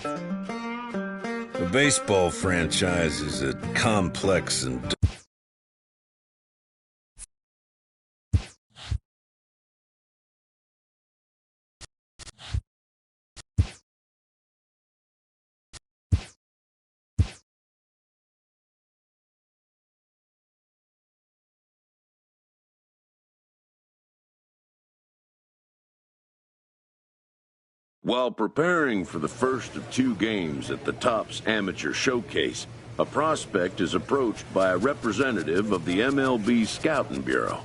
The baseball franchise is a complex and While preparing for the first of 2 games at the Topps Amateur Showcase, a prospect is approached by a representative of the MLB Scouting Bureau.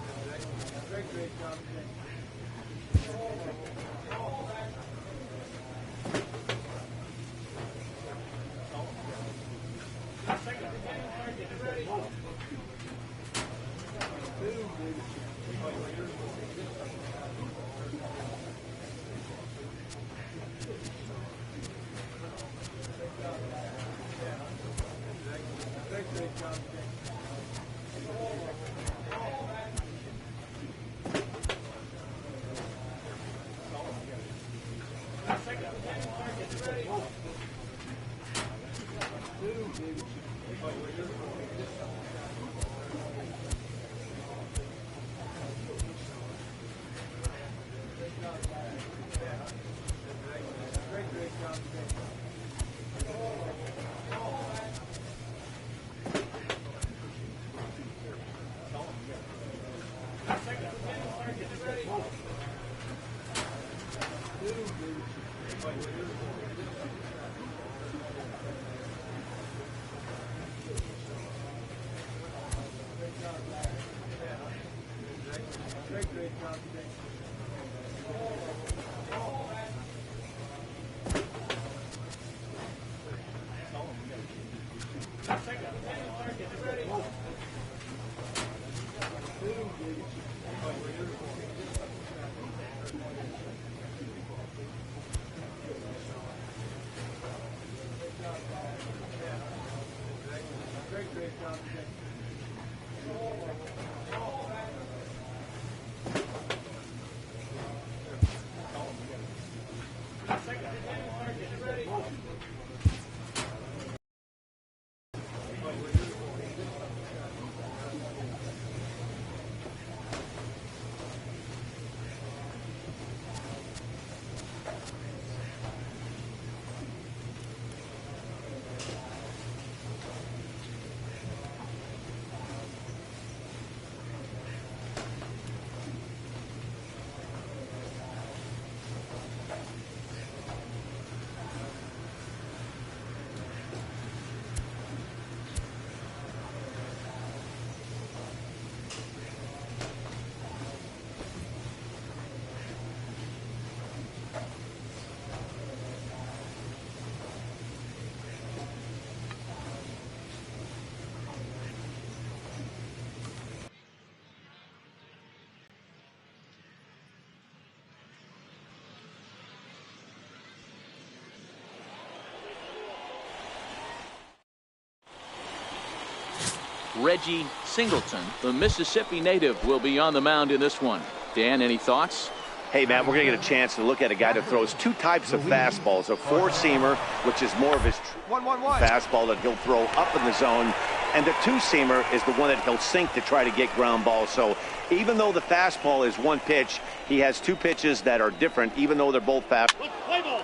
Reggie Singleton, the Mississippi native, will be on the mound in this one. Dan, any thoughts? Hey, Matt, we're going to get a chance to look at a guy that throws 2 types of fastballs. A 4-seamer, which is more of his fastball that he'll throw up in the zone, and the 2-seamer is the one that he'll sink to try to get ground balls. So even though the fastball is 1 pitch, he has 2 pitches that are different, even though they're both fast. Play ball.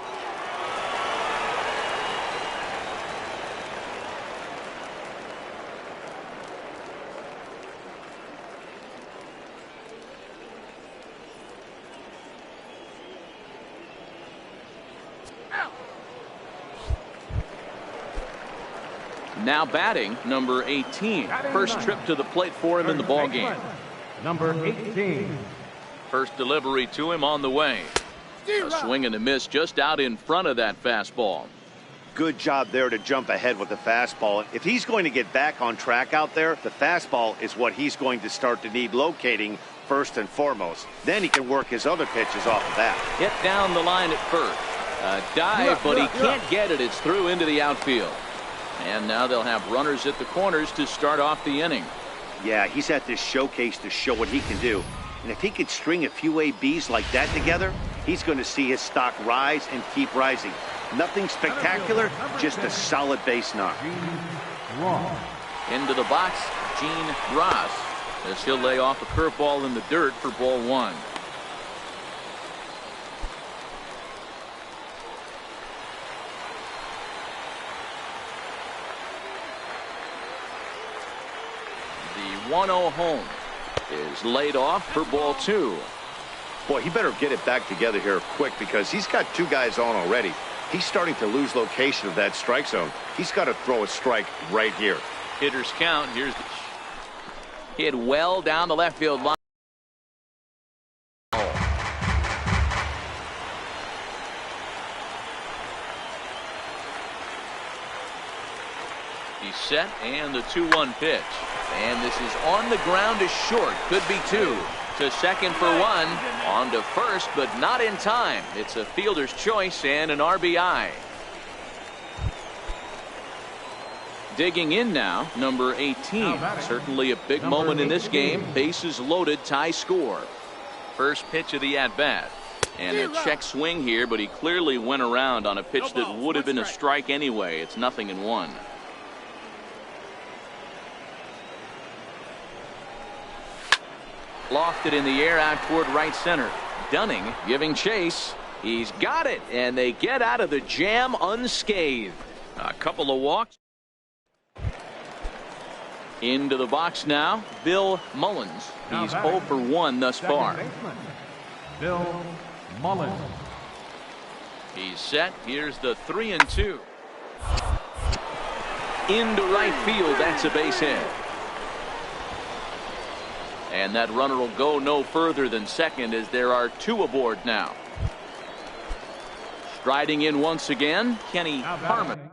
Now batting, number 18. First trip to the plate for him in the ball game. Number 18. First delivery to him on the way. A swing and a miss just out in front of that fastball. Good job there to jump ahead with the fastball. If he's going to get back on track out there, the fastball is what he's going to start to need locating first and foremost. Then he can work his other pitches off of that. Hit down the line at first. A dive, but he can't get it. It's through into the outfield. And now they'll have runners at the corners to start off the inning. Yeah, he's at this showcase to show what he can do. And if he could string a few ABs like that together, he's going to see his stock rise and keep rising. Nothing spectacular, just a solid base knock. Into the box, Gene Ross, as he'll lay off a curveball in the dirt for ball one. The 1-0 home is laid off for ball two. Boy, he better get it back together here quick because he's got two guys on already. He's starting to lose location of that strike zone. He's got to throw a strike right here. Hitters count. Here's the hit well down the left field line. He's set, and the 2-1 pitch. And this is on the ground to short. Could be two. To second for one. On to first, but not in time. It's a fielder's choice and an RBI. Digging in now, number 18. Certainly a big moment in this game. Bases loaded, tie score. First pitch of the at-bat. And a check swing here, but he clearly went around on a pitch that would have been a strike anyway. It's 0-1. Lofted in the air out toward right center. Dunning giving chase. He's got it, and they get out of the jam unscathed. A couple of walks. Into the box now, Bill Mullins. He's 0 for 1 thus far. Bill Mullins. He's set. Here's the 3-2. Into right field. That's a base hit. And that runner will go no further than second as there are two aboard now. Striding in once again, Kenny Harmon.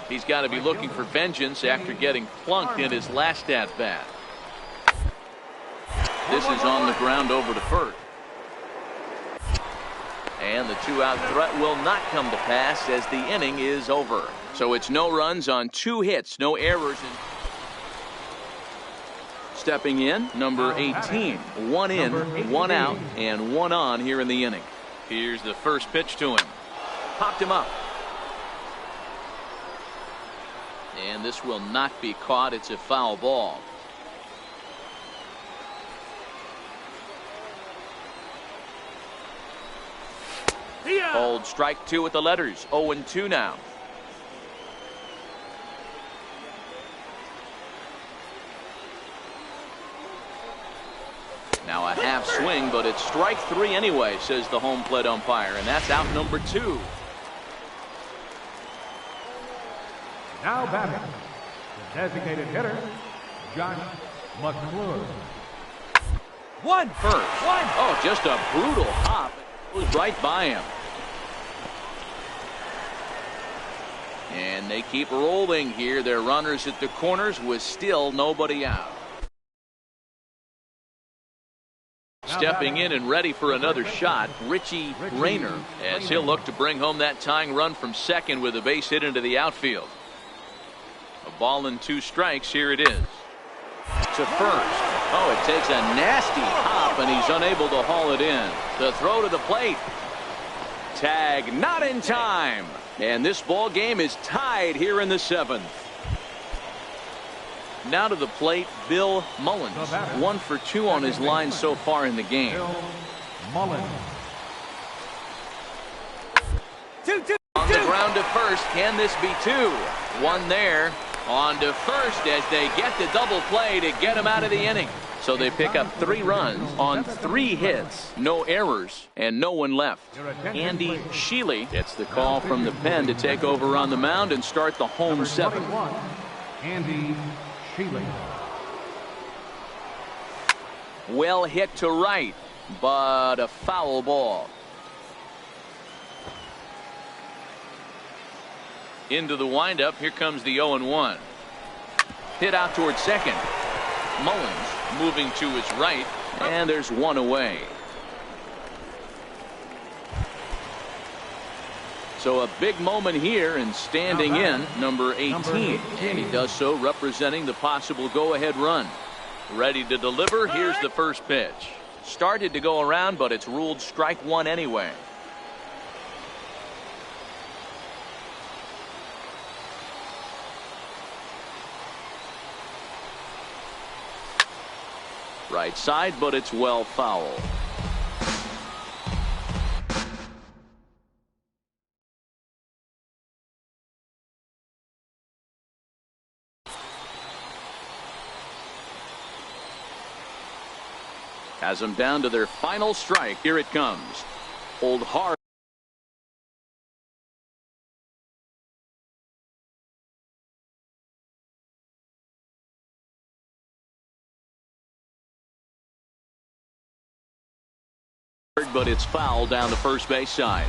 He's got to be looking for vengeance after getting plunked in his last at-bat. This is on the ground over to first. And the two-out threat will not come to pass as the inning is over. So it's no runs on 2 hits, no errors. Stepping in, number 18. 1 in, 1 out, and 1 on here in the inning. Here's the first pitch to him. Popped him up. And this will not be caught. It's a foul ball. Hold strike 2 with the letters. 0-2 now. Now a half swing, but it's strike 3 anyway, says the home plate umpire, and that's out number 2. Now batting, the designated hitter, Josh McClure. One first. Oh, just a brutal hop. It was right by him. And they keep rolling here. Their runners at the corners with still nobody out. Stepping in and ready for another shot, Richie Rayner, as he'll look to bring home that tying run from second with a base hit into the outfield. A ball and 2 strikes. Here it is. To first. Oh, it takes a nasty hop, and he's unable to haul it in. The throw to the plate. Tag not in time. And this ball game is tied here in the 7th. Now to the plate, Bill Mullins. 1 for 2 on his line so far in the game. Bill Mullins. On the ground to first. Can this be 2? 1 there. On to first as they get the double play to get him out of the inning. So they pick up 3 runs on 3 hits, no errors, and no one left. Andy Sheely gets the call from the pen to take over on the mound and start the home 7th. Andy Sheely. Well hit to right, but a foul ball. Into the windup, here comes the 0-1. Hit out towards second. Mullins moving to his right, and there's 1 away. So a big moment here, and standing in number 18, and he does so representing the possible go-ahead run. Ready to deliver. Here's the first pitch. Started to go around, but it's ruled strike 1 anyway. Right side, but it's well foul. Has them down to their final strike. Here it comes. Hold hard. But it's foul down the first base side.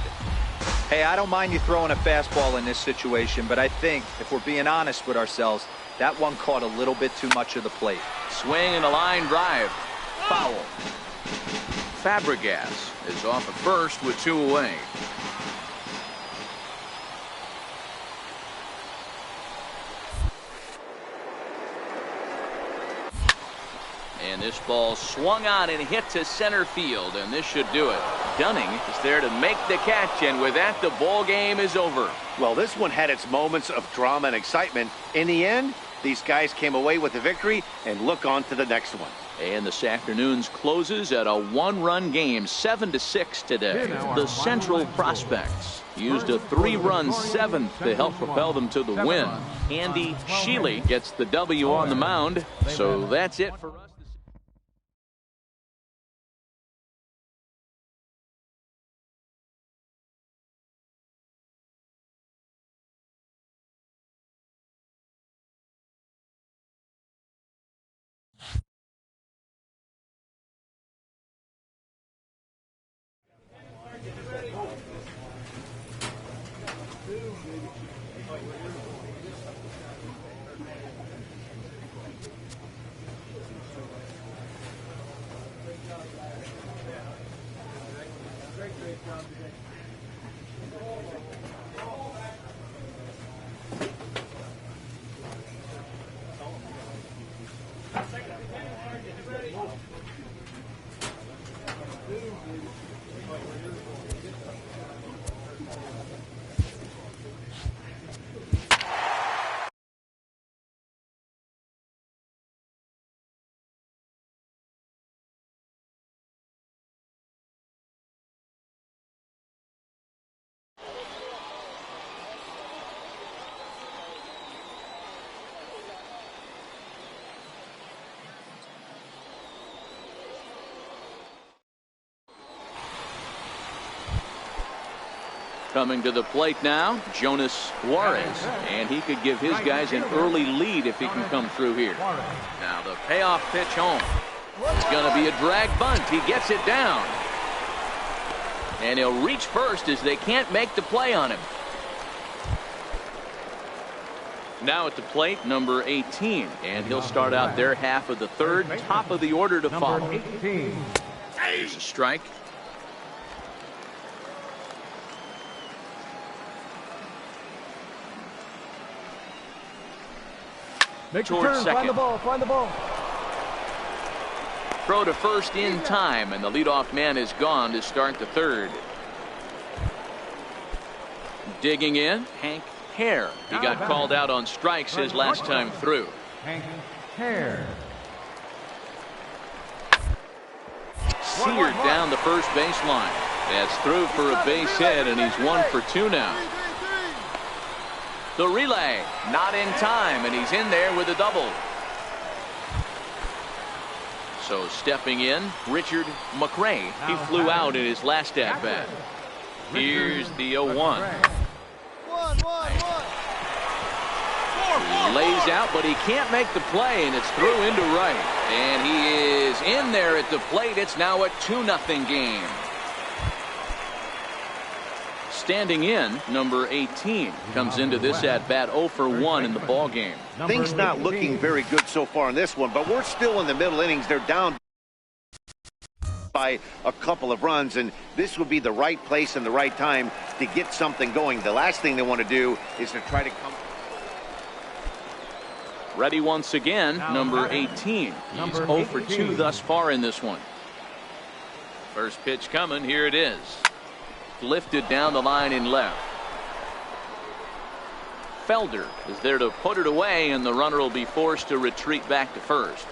Hey, I don't mind you throwing a fastball in this situation, but I think if we're being honest with ourselves, that one caught a little bit too much of the plate. Swing and a line drive. Foul. Fabregas is off at first with 2 away. And this ball swung on and hit to center field, and this should do it. Dunning is there to make the catch, and with that, the ball game is over. Well, this one had its moments of drama and excitement. In the end, these guys came away with the victory, and look on to the next one. And this afternoon's closes at a 1-run game, 7-6 today. The Central Prospects used a 3-run 7th to help propel them to the win. Andy Sheely gets the W on the mound. So that's it for us. Coming to the plate now, Jonas Suarez, and he could give his guys an early lead if he can come through here. Now the payoff pitch home. It's going to be a drag bunt. He gets it down. And he'll reach first as they can't make the play on him. Now at the plate, number 18, and he'll start out their half of the third, top of the order to follow. There's a strike. Towards second. Find the ball. Find the ball. Throw to first in time, and the leadoff man is gone to start the third. Digging in, Hank Hare. He got called out on strikes his last time through. Hank Hare. Seared down the first baseline. That's through for a base hit, and he's 1 for 2 now. The relay, not in time, and he's in there with a double. So stepping in, Richard McRae. He flew out in his last at-bat. Here's the 0-1. He lays out, but he can't make the play, and it's through into right. And he is in there at the plate. It's now a 2-0 game. Standing in, number 18 comes into this at-bat 0 for 1 in the ball game. Things not looking very good so far in this one, but we're still in the middle innings. They're down by a couple of runs, and this would be the right place and the right time to get something going. The last thing they want to do is to try to come. Ready once again, number 18. He's 0 for 2 thus far in this one. First pitch coming. Here it is. Lifted down the line in left. Felder is there to put it away, and the runner will be forced to retreat back to first.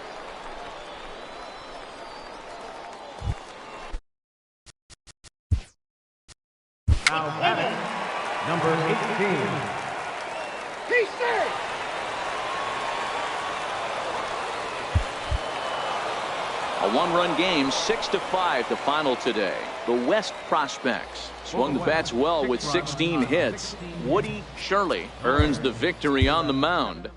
Now batting, number 18. He's safe. A one-run game, 6-5 the final today. The West Prospects swung the bats well with 16 hits. Woody Shirley earns the victory on the mound.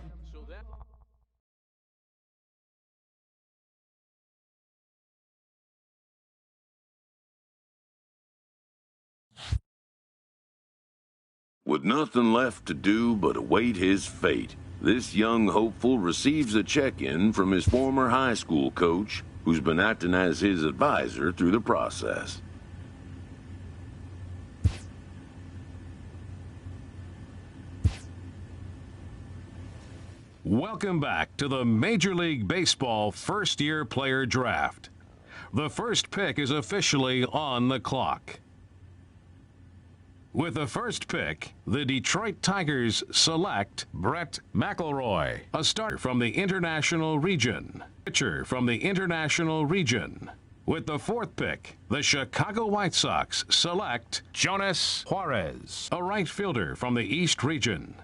With nothing left to do but await his fate, this young hopeful receives a check-in from his former high school coach, who's been acting as his advisor through the process. Welcome back to the Major League Baseball first-year player draft. The first pick is officially on the clock. With the first pick, the Detroit Tigers select Brett McElroy, a starter from the International Region. Pitcher from the International Region. With the fourth pick, the Chicago White Sox select Jonas Juarez, a right fielder from the East Region.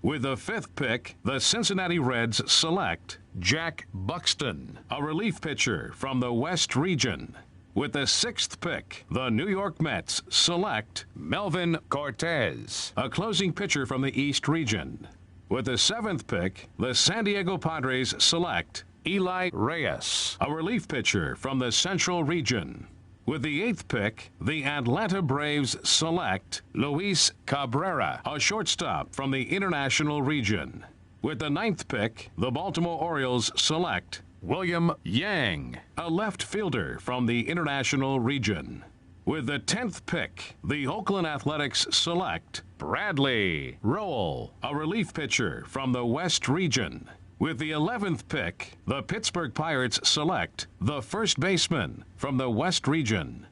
With the fifth pick, the Cincinnati Reds select Jack Buxton, a relief pitcher from the West Region. With the sixth pick, the New York Mets select Melvin Cortez, a closing pitcher from the East Region. With the seventh pick, the San Diego Padres select Eli Reyes, a relief pitcher from the Central Region. With the eighth pick, the Atlanta Braves select Luis Cabrera, a shortstop from the International Region. With the ninth pick, the Baltimore Orioles select William Yang, a left fielder from the International Region. With the 10th pick, the Oakland Athletics select Bradley Rowell, a relief pitcher from the West Region. With the 11th pick, the Pittsburgh Pirates select the first baseman from the West Region.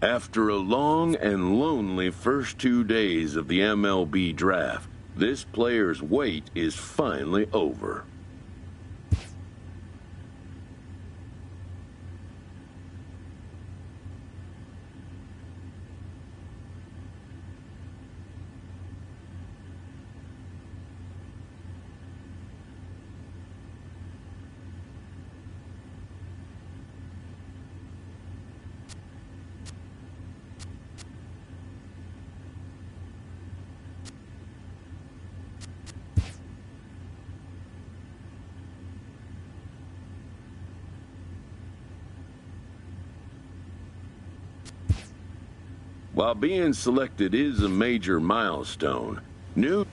After a long and lonely first 2 days of the MLB draft, this player's wait is finally over. While being selected is a major milestone, new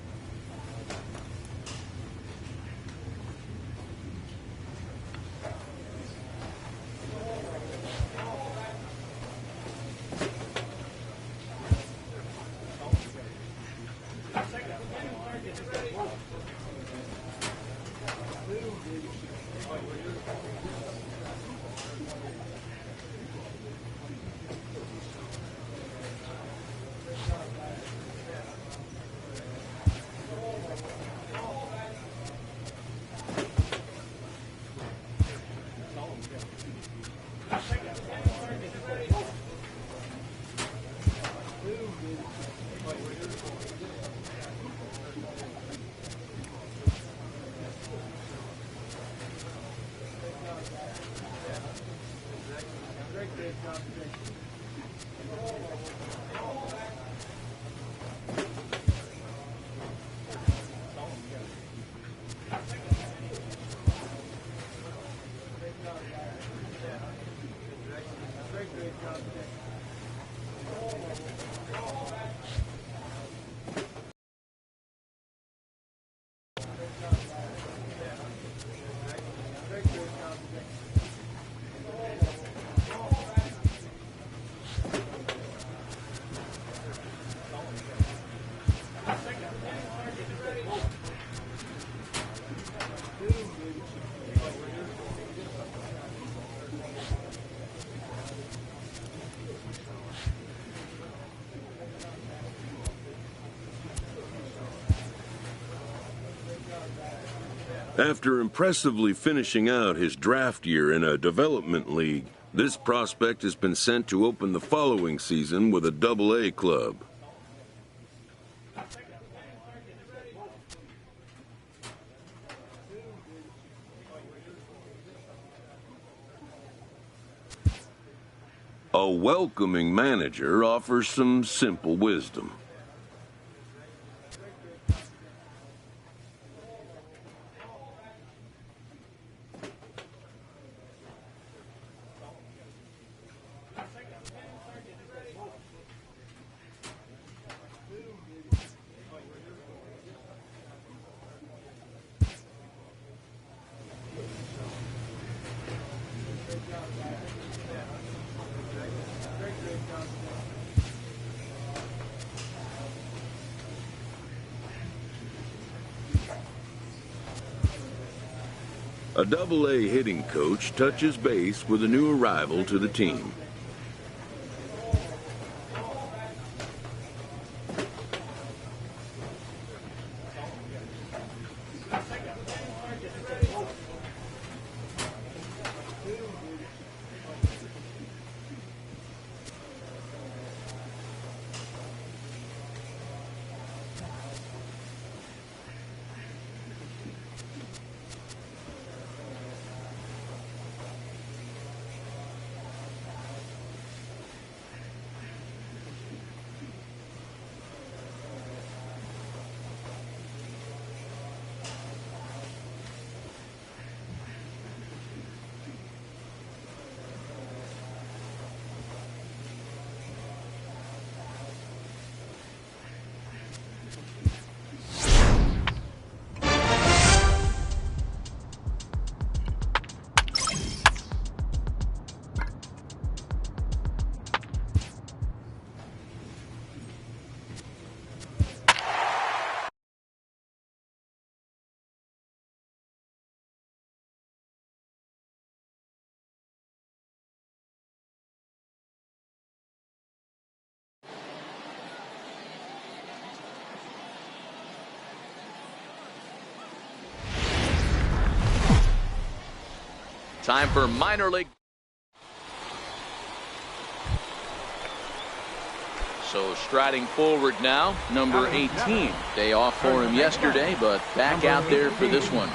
After impressively finishing out his draft year in a development league, this prospect has been sent to open the following season with a Double-A club. A welcoming manager offers some simple wisdom. A Double-A hitting coach touches base with a new arrival to the team. Time for minor league. So striding forward now, number 18. Day off for him yesterday, but back out there for this one.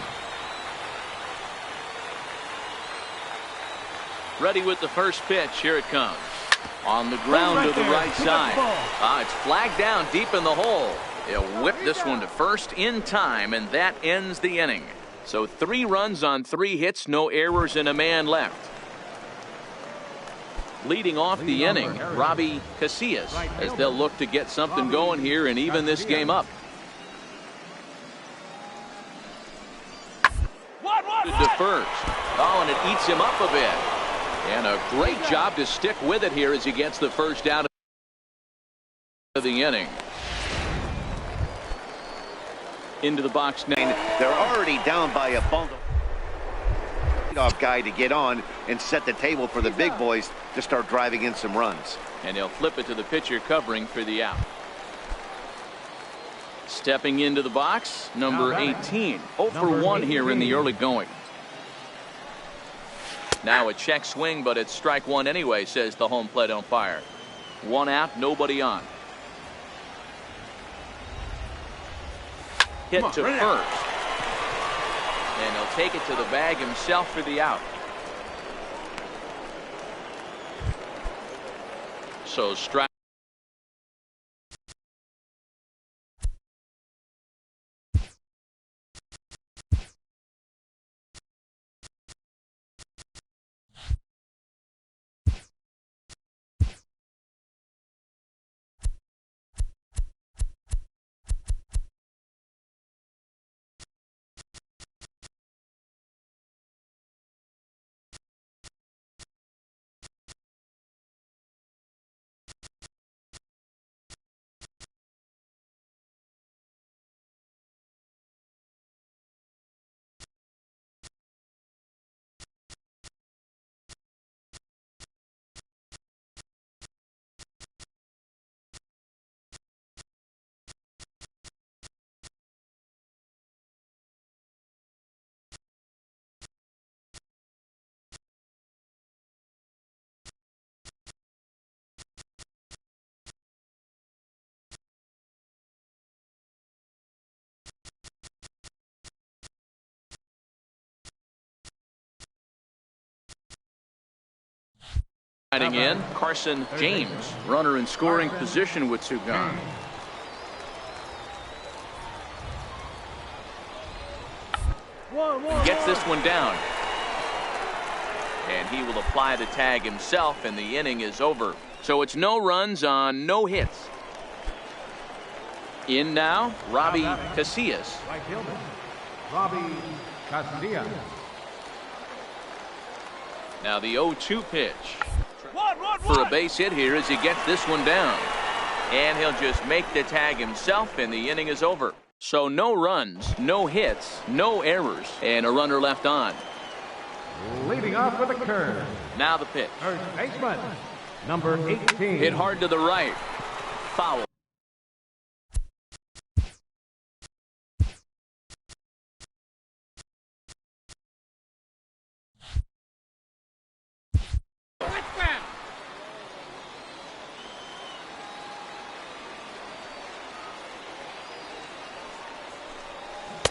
Ready with the first pitch. Here it comes. On the ground to the right side. It's flagged down deep in the hole. He'll whip this one to first in time, and that ends the inning. So 3 runs on 3 hits, no errors, and a man left. Leading off the inning, Robbie Casillas, as they'll look to get something going here and even this game up. To first. Oh, and it eats him up a bit. And a great job to stick with it here as he gets the first out of the inning. Into the box now. They're already down by a bundle. Off guy to get on and set the table for the big boys to start driving in some runs. And he'll flip it to the pitcher covering for the out. Stepping into the box, number 18. 0 for 1 here in the early going. Now a check swing, but it's strike one anyway, says the home plate umpire. 1 out, nobody on. Hit to first. And he'll take it to the bag himself for the out. So strike. Riding in, Carson James, runner in scoring position with two gone. Gets this one down. And he will apply the tag himself, and the inning is over. So it's no runs on no hits. In now, Robbie Casillas. Robbie Casillas. Now the 0-2 pitch. For a base hit here as he gets this one down. And he'll just make the tag himself, and the inning is over. So no runs, no hits, no errors, and a runner left on. Leading off with a curve. Now the pitch. First baseman, number 18. Hit hard to the right. Foul.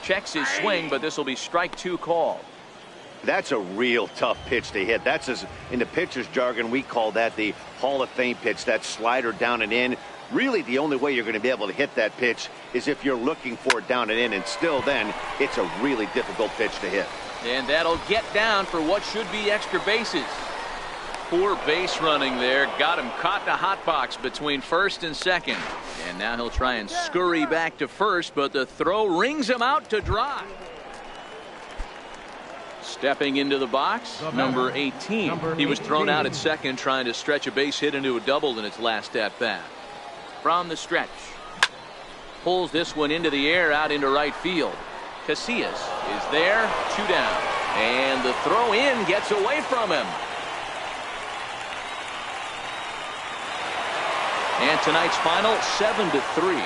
Checks his swing, but this will be strike two call. That's a real tough pitch to hit. That's, as in the pitcher's jargon, we call that the Hall of Fame pitch, that slider down and in. Really, the only way you're going to be able to hit that pitch is if you're looking for it down and in, and still then, it's a really difficult pitch to hit. And that'll get down for what should be extra bases. Poor base running there. Got him caught in a hot box between first and second. And now he'll try and scurry back to first, but the throw rings him out to dry. Stepping into the box, number 18. He was thrown out at second trying to stretch a base hit into a double in its last at-bat. From the stretch. Pulls this one into the air out into right field. Casillas is there, two down. And the throw in gets away from him. And tonight's final, 7-3.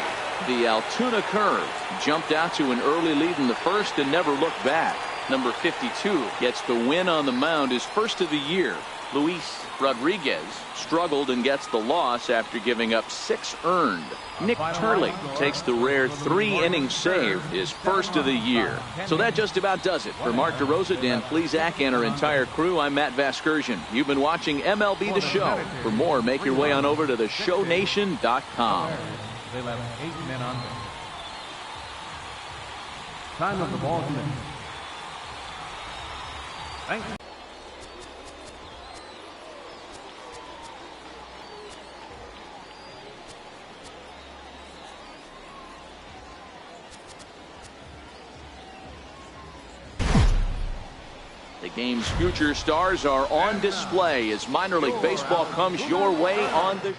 The Altoona Curve jumped out to an early lead in the first and never looked back. Number 52 gets the win on the mound, his first of the year. Luis Rodriguez struggled and gets the loss after giving up 6 earned. Nick Turley takes the rare 3-inning save, his first of the year. So that just about does it. For Mark DeRosa, Dan Plesac, and our entire crew, I'm Matt Vasgersian. You've been watching MLB The Show. For more, make your way on over to theshownation.com. They left 8 men on base. Time of the ball commences. Thank you. The game's future stars are on display as minor league baseball comes your way on the.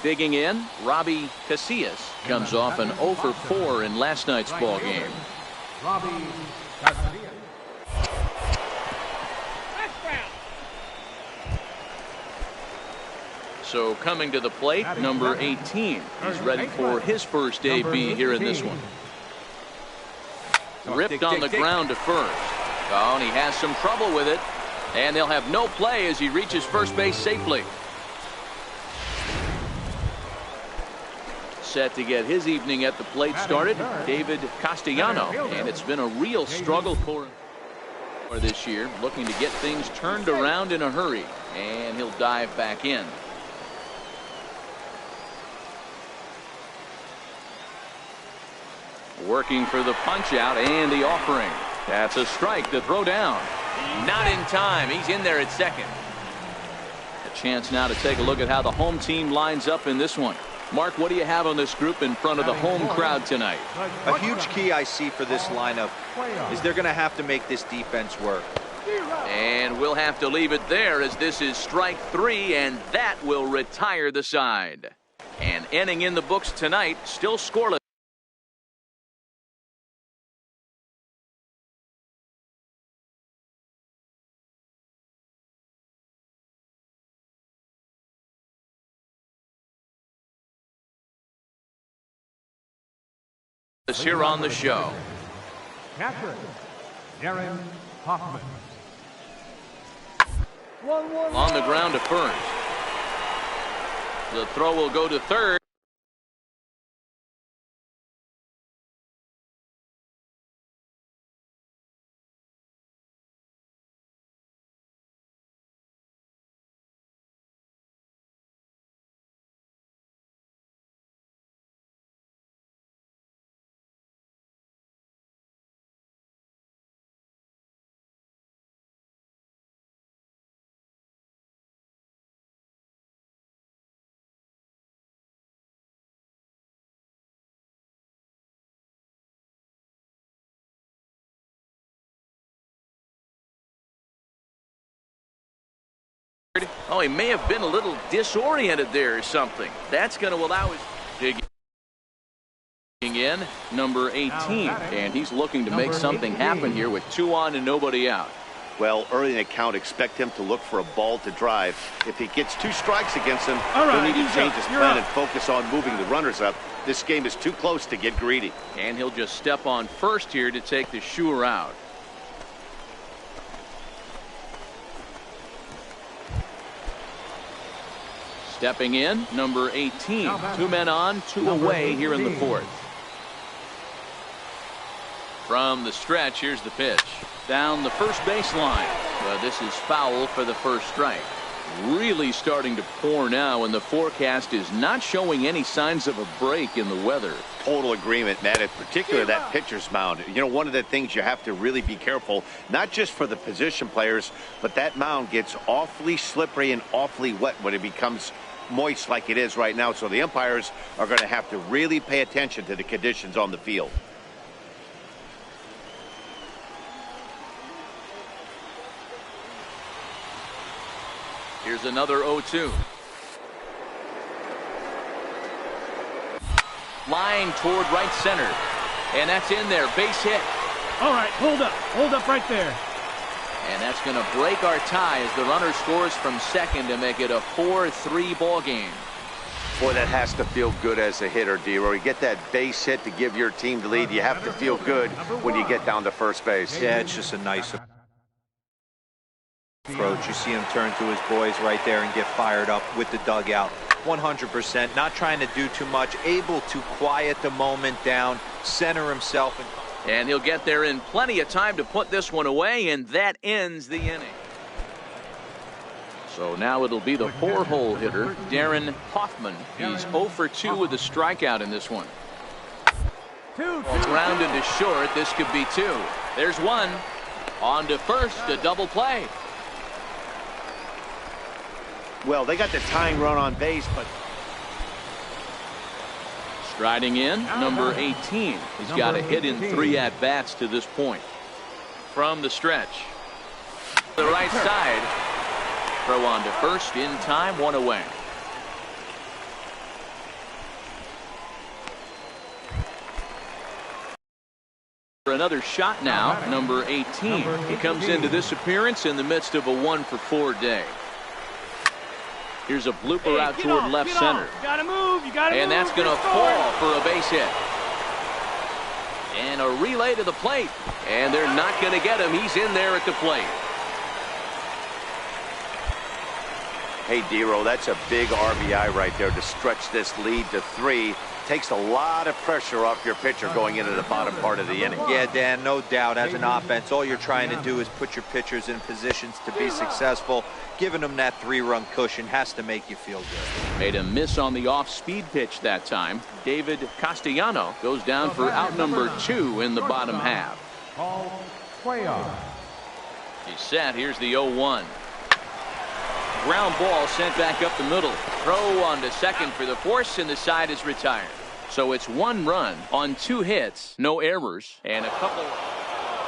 Digging in, Robbie Casillas comes off an 0 for 4 in last night's ball game. Robbie Casillas. So coming to the plate, number 18. He's ready for his first AB here in this one. Ripped on the ground to first. Oh, and he has some trouble with it. And they'll have no play as he reaches first base safely. Set to get his evening at the plate started, David Castellano. And it's been a real struggle for him. This year, looking to get things turned around in a hurry, and he'll dive back in. Working for the punch out and the offering. That's a strike to throw down. Not in time. He's in there at second. A chance now to take a look at how the home team lines up in this one. Mark, what do you have on this group in front of the home crowd tonight? A huge key I see for this lineup is they're going to have to make this defense work. And we'll have to leave it there as this is strike 3, and that will retire the side. And inning in the books tonight, still scoreless. Here on the show. Catcher, Darren Hoffman. On the ground to first. The throw will go to third. Oh, he may have been a little disoriented there or something. That's going to allow his digging in, number 18. And he's looking to make something happen here with 2 on and nobody out. Well, early in the count, expect him to look for a ball to drive. If he gets 2 strikes against him, he'll need to change his plan and focus on moving the runners up. This game is too close to get greedy. And he'll just step on first here to take the sure out. Stepping in, number 18. 2 men on, 2 away here in the 4th. From the stretch, here's the pitch. Down the first baseline. This is foul for the first strike. Really starting to pour now, and the forecast is not showing any signs of a break in the weather. Total agreement, Matt, in particular that pitcher's mound. You know, one of the things you have to really be careful, not just for the position players, but that mound gets awfully slippery and awfully wet when it becomes moist like it is right now. So the umpires are going to have to really pay attention to the conditions on the field. Here's another 0-2. Line toward right center. And that's in there. Base hit. All right, hold up. Hold up right there. And that's going to break our tie as the runner scores from second to make it a 4-3 ball game. Boy, that has to feel good as a hitter, D-Roy. You get that base hit to give your team the lead. You have to feel good when you get down to first base. Yeah, it's just a nice approach. You see him turn to his boys right there and get fired up with the dugout. 100%, not trying to do too much, able to quiet the moment down, center himself. And he'll get there in plenty of time to put this one away, and that ends the inning. So now it'll be the 4-hole hitter, Darren Hoffman. He's 0 for 2 with a strikeout in this one. Grounded to short. This could be 2. There's 1. On to first, a double play. Well, they got the tying run on base, but striding in, number 18. He's got a hit in 3 at-bats to this point. From the stretch. The right side. Throw on to first in time, 1 away. For another shot now, number 18. He comes into this appearance in the midst of a 1 for 4 day. Here's a blooper out toward left center. And that's going to fall for a base hit. And a relay to the plate. And they're not going to get him. He's in there at the plate. hey, D-Row, that's a big RBI right there to stretch this lead to 3. takes a lot of pressure off your pitcher going into the bottom part of the inning. Yeah, Dan, no doubt. As an offense, all you're trying to do is put your pitchers in positions to be successful. Giving them that 3-run cushion has to make you feel good. Made a miss on the off-speed pitch that time. David Castellano goes down for out number 2 in the bottom half. He's set. Here's the 0-1. Ground ball sent back up the middle. Throw on to second for the force, and the side is retired. So it's 1 run on 2 hits, no errors, and a couple.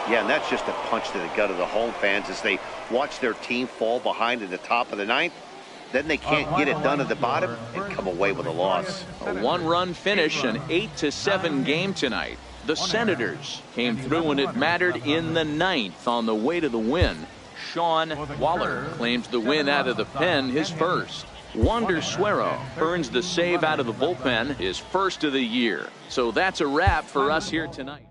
Yeah, and that's just a punch to the gut of the home fans as they watch their team fall behind in the top of the 9th. Then they can't get it done at the bottom and come away with a loss. A 1-run finish, an 8-7 game tonight. The Senators came through when it mattered in the 9th on the way to the win. Sean Waller claims the win out of the pen, his first. Wander Suero earns the save out of the bullpen, his first of the year. So that's a wrap for us here tonight.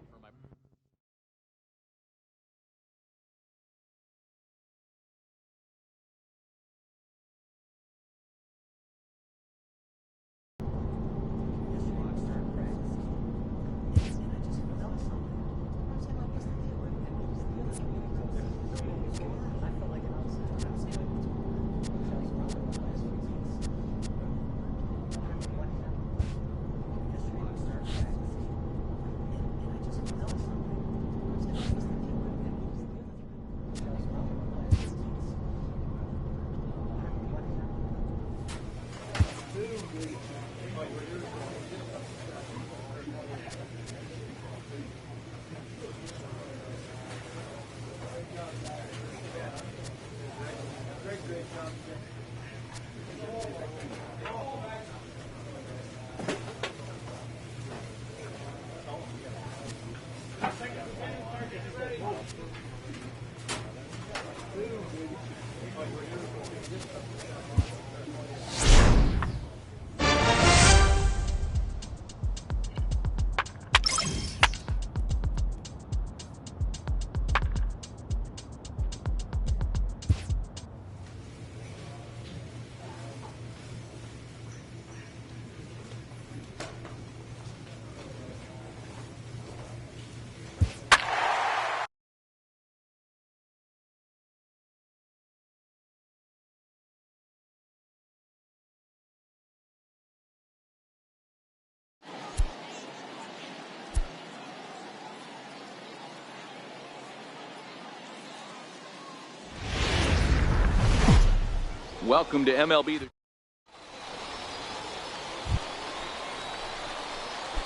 Welcome to MLB.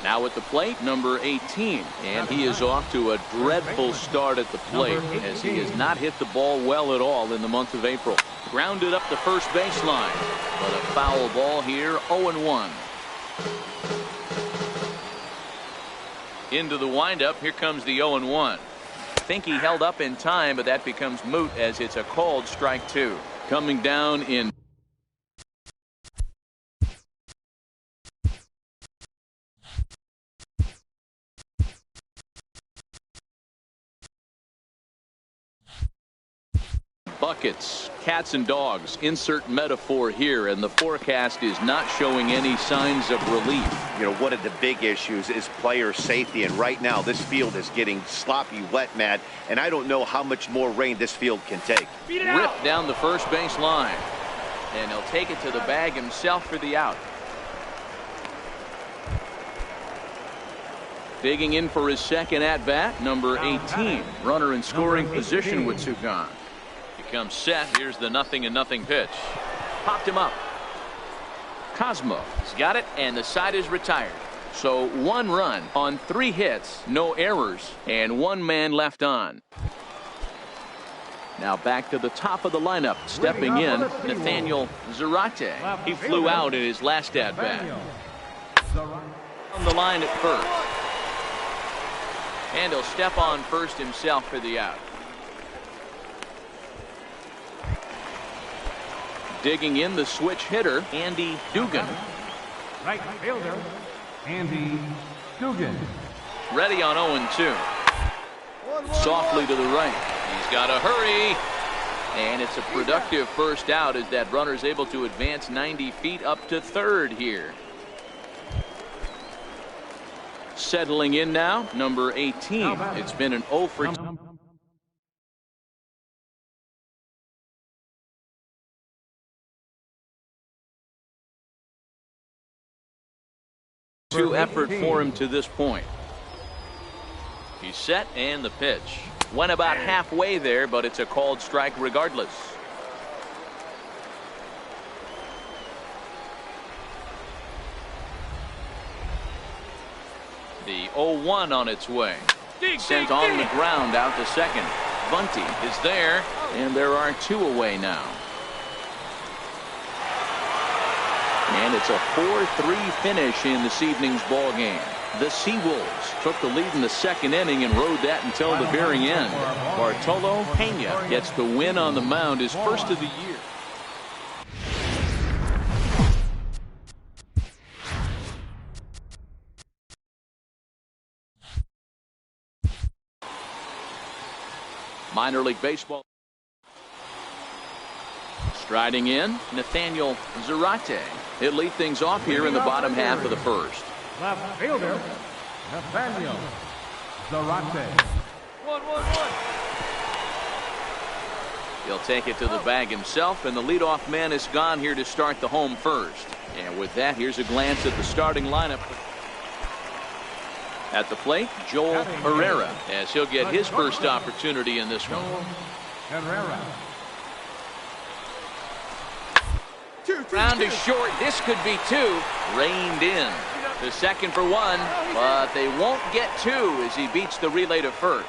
Now at the plate, number 18, and he is off to a dreadful start at the plate as he has not hit the ball well at all in the month of April. Grounded up the first baseline, but a foul ball here, 0-1. Into the windup, here comes the 0-1. Think he held up in time, but that becomes moot as it's a called strike 2. Coming down in buckets, cats and dogs, insert metaphor here, and the forecast is not showing any signs of relief. You know, one of the big issues is player safety, and right now this field is getting sloppy wet, Matt, and I don't know how much more rain this field can take. Ripped down the first base line, and he'll take it to the bag himself for the out. Digging in for his second at-bat, number 18, runner in scoring position with Sugan. Comes set. Here's the 0-0 pitch. Popped him up. Cosmo has got it, and the side is retired. So 1 run on 3 hits, no errors, and 1 man left on. Now back to the top of the lineup. Stepping in, Nathaniel Zarate. He flew out in his last at-bat. On the line at first. And he'll step on first himself for the out. Digging in, the switch hitter, Andy Dugan. Right fielder, Andy Dugan. Ready on 0-2. Softly to the right. He's got to hurry. And it's a productive first out as that runner is able to advance 90 feet up to third here. Settling in now, number 18. It's been an 0 for 2 effort for him to this point. He's set and the pitch. Went about halfway there, but it's a called strike regardless. The 0-1 on its way. Sent on the ground out to second. Bunty is there, and there are 2 away now. And it's a 4-3 finish in this evening's ball game. The Seawolves took the lead in the second inning and rode that until the very end. Bartolo Pena gets the win on the mound, his first of the year. Minor League Baseball. Striding in, Nathaniel Zarate. He'll lead things off here in the bottom half of the first. Left fielder, Nathaniel Zarate. 1-1-1. He'll take it to the bag himself, and the leadoff man is gone here to start the home first. And with that, here's a glance at the starting lineup. At the plate, Joel Herrera, as he'll get his first opportunity in this one. Herrera. Round is short. This could be 2. Reined in. To second for 1, but they won't get 2 as he beats the relay to first.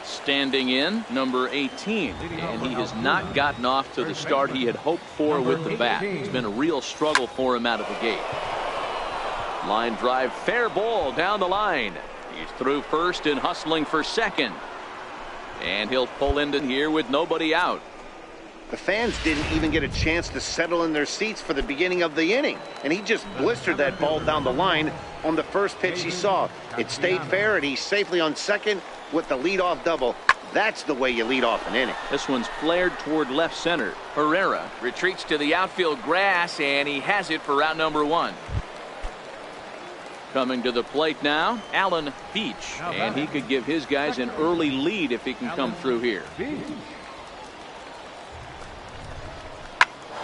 Standing in, number 18, and he has not gotten off to the start he had hoped for with the bat. It's been a real struggle for him out of the gate. Line drive, fair ball down the line. He's through first and hustling for second. And he'll pull into here with nobody out. The fans didn't even get a chance to settle in their seats for the beginning of the inning, and he just blistered that ball down the line on the first pitch he saw. It stayed fair, and he's safely on second with the leadoff double. That's the way you lead off an inning. This one's flared toward left center. Herrera retreats to the outfield grass, and he has it for out number 1. Coming to the plate now, Alan Beach, and he could give his guys an early lead if he can come through here.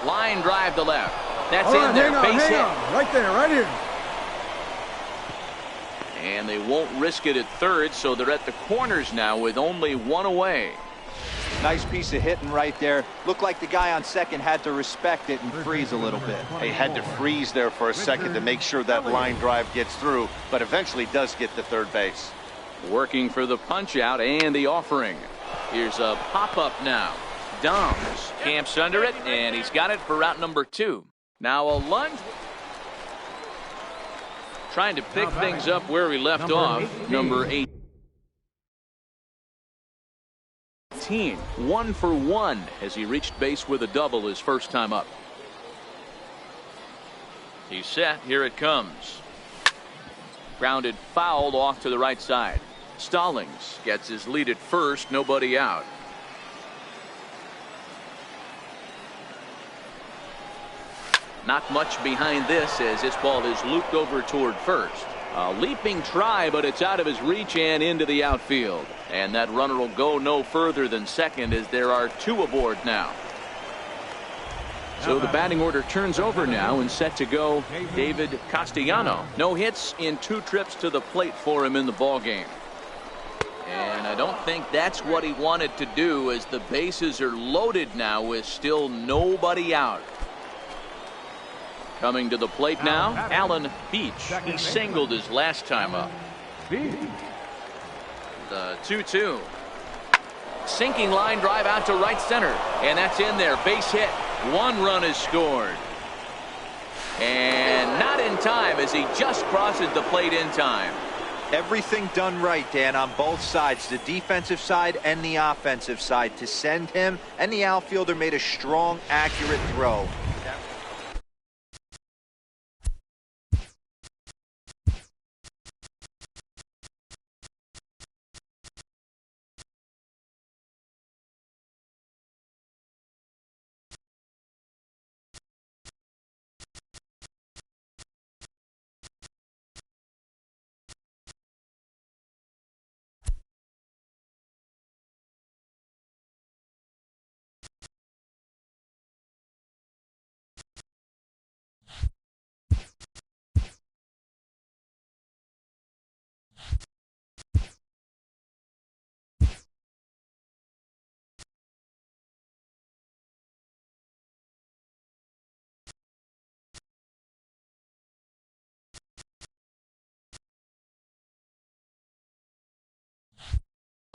Line drive to left. That's in there. Base hit. Right there, right here. And they won't risk it at third, so they're at the corners now with only 1 away. Nice piece of hitting right there. Looked like the guy on second had to respect it and freeze a little bit. He had to freeze there for a second to make sure that line drive gets through, but eventually does get to third base. Working for the punch out and the offering. Here's a pop-up now. Doms camps under it, and he's got it for route number 2. Now a lunge. Trying to pick things up where we left off. Number 18. 1 for 1 as he reached base with a double his first time up. He's set. Here it comes. Grounded fouled off to the right side. Stallings gets his lead at first. Nobody out. Not much behind this as this ball is looped over toward first. A leaping try, but it's out of his reach and into the outfield. And that runner will go no further than second as there are 2 aboard now. So the batting order turns over now and set to go David Castellano. No hits in 2 trips to the plate for him in the ball game. And I don't think that's what he wanted to do as the bases are loaded now with still nobody out. Coming to the plate now, Alan Beach. He singled his last time up. The 2-2. Sinking line drive out to right center. And that's in there. Base hit. 1 run is scored. And not in time as he just crosses the plate in time. Everything done right, Dan, on both sides, the defensive side and the offensive side, to send him, and the outfielder made a strong, accurate throw.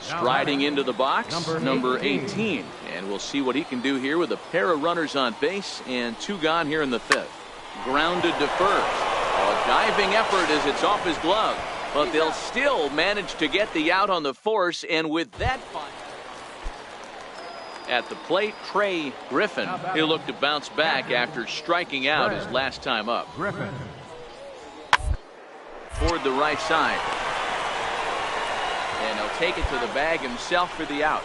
Striding into the box, number 18. And we'll see what he can do here with a pair of runners on base and 2 gone here in the 5th. Grounded to first. A diving effort as it's off his glove. But they'll still manage to get the out on the force, and with that at the plate, Trey Griffin. He'll look to bounce back after striking out his last time up. Griffin. Toward the right side. And he'll take it to the bag himself for the out.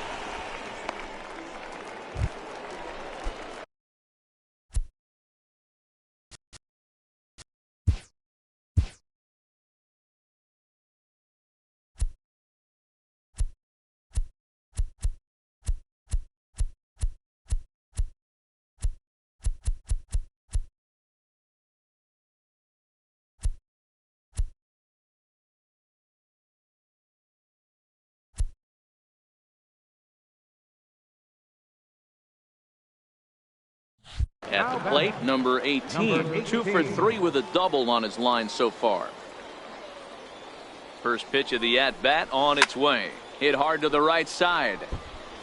At the plate, number 18. 2 for 3 with a double on his line so far. First pitch of the at-bat on its way. Hit hard to the right side,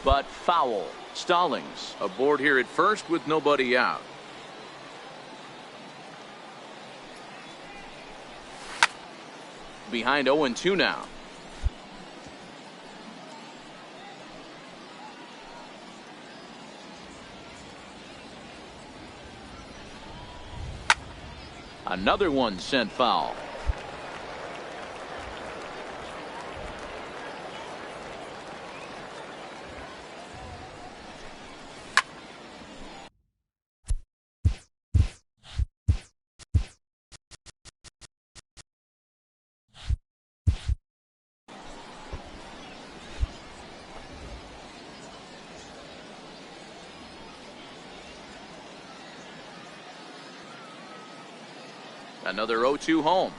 but foul. Stallings aboard here at first with nobody out. Behind 0-2 now. Another one sent foul. Another 0-2 home.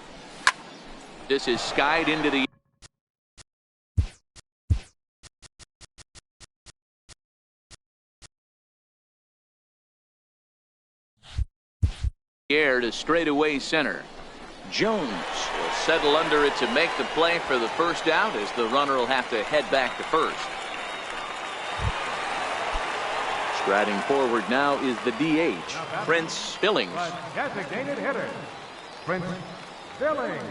This is skied into the air to straightaway center. Jones will settle under it to make the play for the first out, as the runner will have to head back to first. Striding forward now is the DH, Prince Billings. Designated hitter, Prince Billings.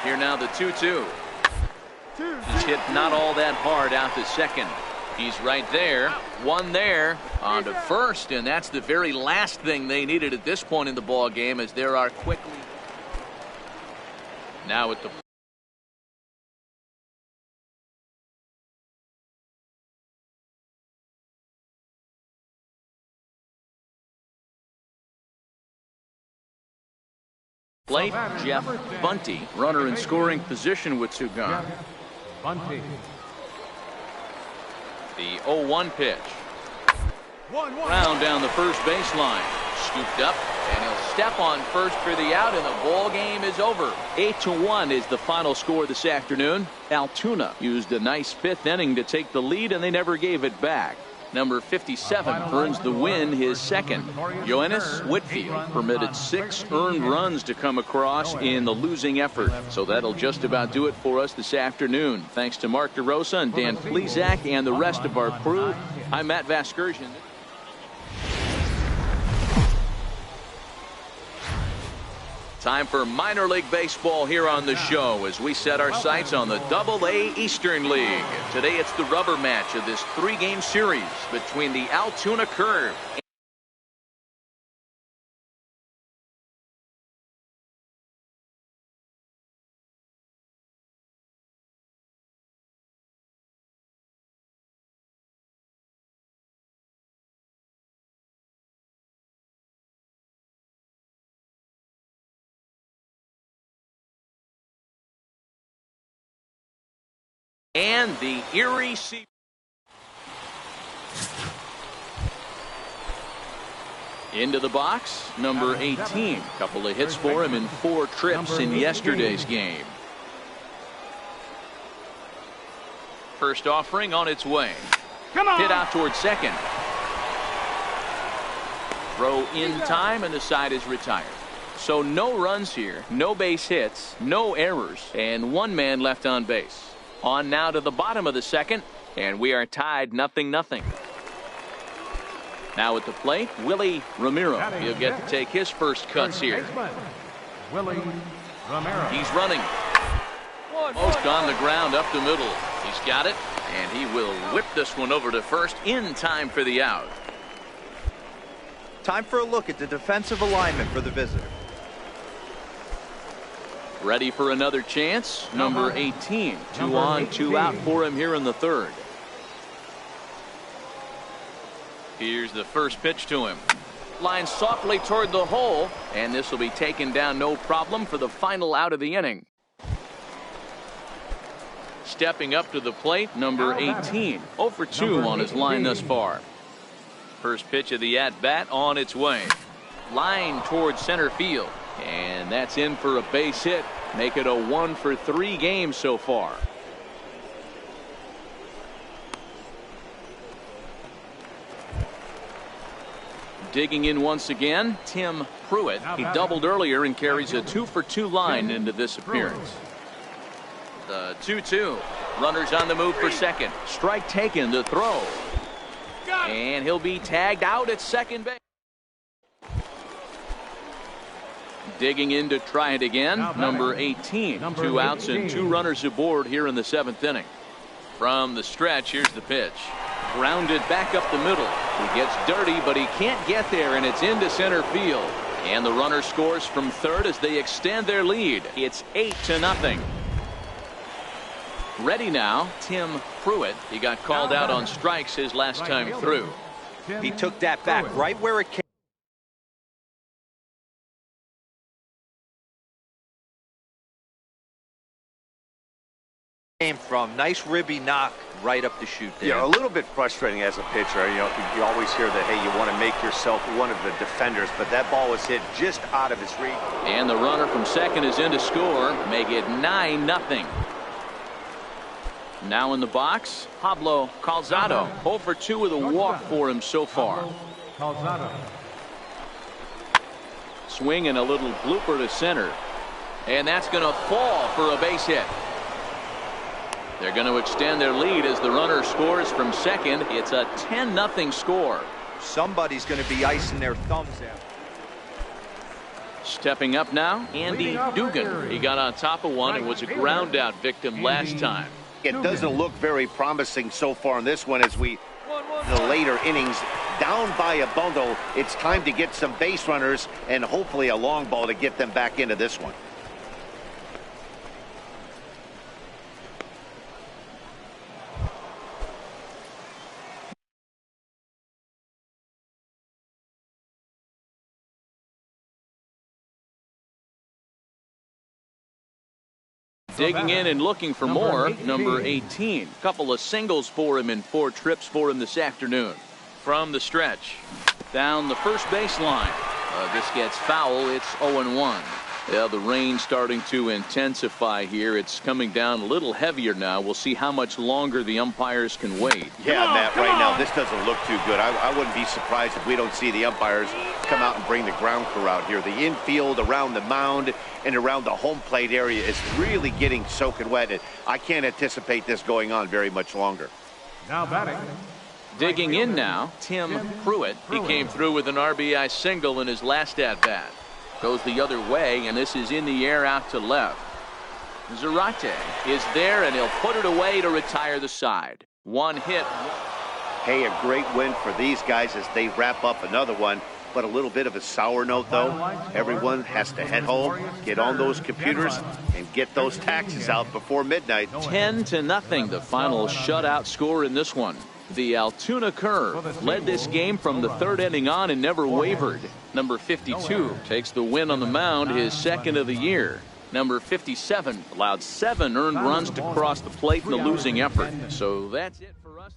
Here now the 2-2. He's hit not all that hard out to second. He's right there. One there on to first, and that's the very last thing they needed at this point in the ball game, as there are quickly now at the plate. Jeff Bunty, runner in scoring position with 2 gone. Bunty. The 0-1 pitch. Round down the first baseline. Scooped up, and he'll step on first for the out, and the ball game is over. 8-1 is the final score this afternoon. Altoona used a nice 5th inning to take the lead, and they never gave it back. Number 57 earns the win, his second. Yoenis Whitfield permitted 6 earned runs to come across in the losing effort. So that'll just about do it for us this afternoon. Thanks to Mark DeRosa and Dan Plesac and the rest of our crew. I'm Matt Vasgersian. Time for minor league baseball here on the show as we set our sights on the Double-A Eastern League. Today it's the rubber match of this 3-game series between the Altoona Curve and the Erie Sea. Into the box, number 18. Couple of hits for him in 4 trips in yesterday's game. First offering on its way. Hit out towards second. Throw in time, and the side is retired. So no runs here, no base hits, no errors, and 1 man left on base. On now to the bottom of the second, and we are tied 0-0. Now at the plate, Willie Ramiro. He'll get to take his first cuts here. Willie Romero. He's running. Most on the ground up the middle. He's got it, and he will whip this one over to first in time for the out. Time for a look at the defensive alignment for the visitor. Ready for another chance. Number 18. 2 on, 2 out for him here in the third. Here's the first pitch to him. Line softly toward the hole, and this will be taken down no problem for the final out of the inning. Stepping up to the plate, number 18. 0 for 2 on his line thus far. First pitch of the at-bat on its way. Line towards center field. And that's in for a base hit. Make it a 1 for 3 game so far. Digging in once again, Tim Pruitt. He doubled earlier and carries a 2 for 2 line into this appearance. The 2-2. Runners on the move for second. Strike taken to throw. And he'll be tagged out at second base. Digging in to try it again. Number 18. 2 outs and 2 runners aboard here in the 7th inning. From the stretch, here's the pitch. Grounded back up the middle. He gets dirty, but he can't get there, and it's into center field. And the runner scores from third as they extend their lead. It's 8-0. Ready now, Tim Pruitt. He got called out on strikes his last time through. He took that back right where it came from. Nice ribby knock right up the chute there. Yeah, a little bit frustrating as a pitcher. You always hear that, hey, you want to make yourself one of the defenders, but that ball was hit just out of his reach. And the runner from second is in to score. Make it 9-0. Now in the box, Pablo Calzado. 0 for 2 with a walk for him so far. Swing and a little blooper to center. And that's going to fall for a base hit. They're going to extend their lead as the runner scores from second. It's a 10-0 score. Somebody's going to be icing their thumbs out. Stepping up now, Andy Dugan. He got on top of one and was a ground out victim last time. It doesn't look very promising so far in this one as we, the later innings, down by a bundle. It's time to get some base runners and hopefully a long ball to get them back into this one. Digging in and looking for more, number 18. Couple of singles for him and 4 trips for him this afternoon. From the stretch, down the first baseline. This gets foul. It's 0-1. Yeah, the rain starting to intensify here. It's coming down a little heavier now. We'll see how much longer the umpires can wait. Yeah, Matt, right now this doesn't look too good. I wouldn't be surprised if we don't see the umpires come out and bring the ground crew out here. The infield around the mound and around the home plate area is really getting soaking wet. And I can't anticipate this going on very much longer. Now batting. Digging in now, Tim Pruitt. He came through with an RBI single in his last at-bat. Goes the other way, and this is in the air out to left. Zarate is there, and he'll put it away to retire the side. 1 hit. Hey, a great win for these guys as they wrap up another one. But a little bit of a sour note, though. Everyone has to head home, get on those computers, and get those taxes out before midnight. 10-0, the final shutout score in this one. The Altoona Curve led this game from the 3rd inning on and never wavered. Number 52 takes the win on the mound, his 2nd of the year. Number 57 allowed 7 earned runs to cross the plate in the losing effort. So that's it for us.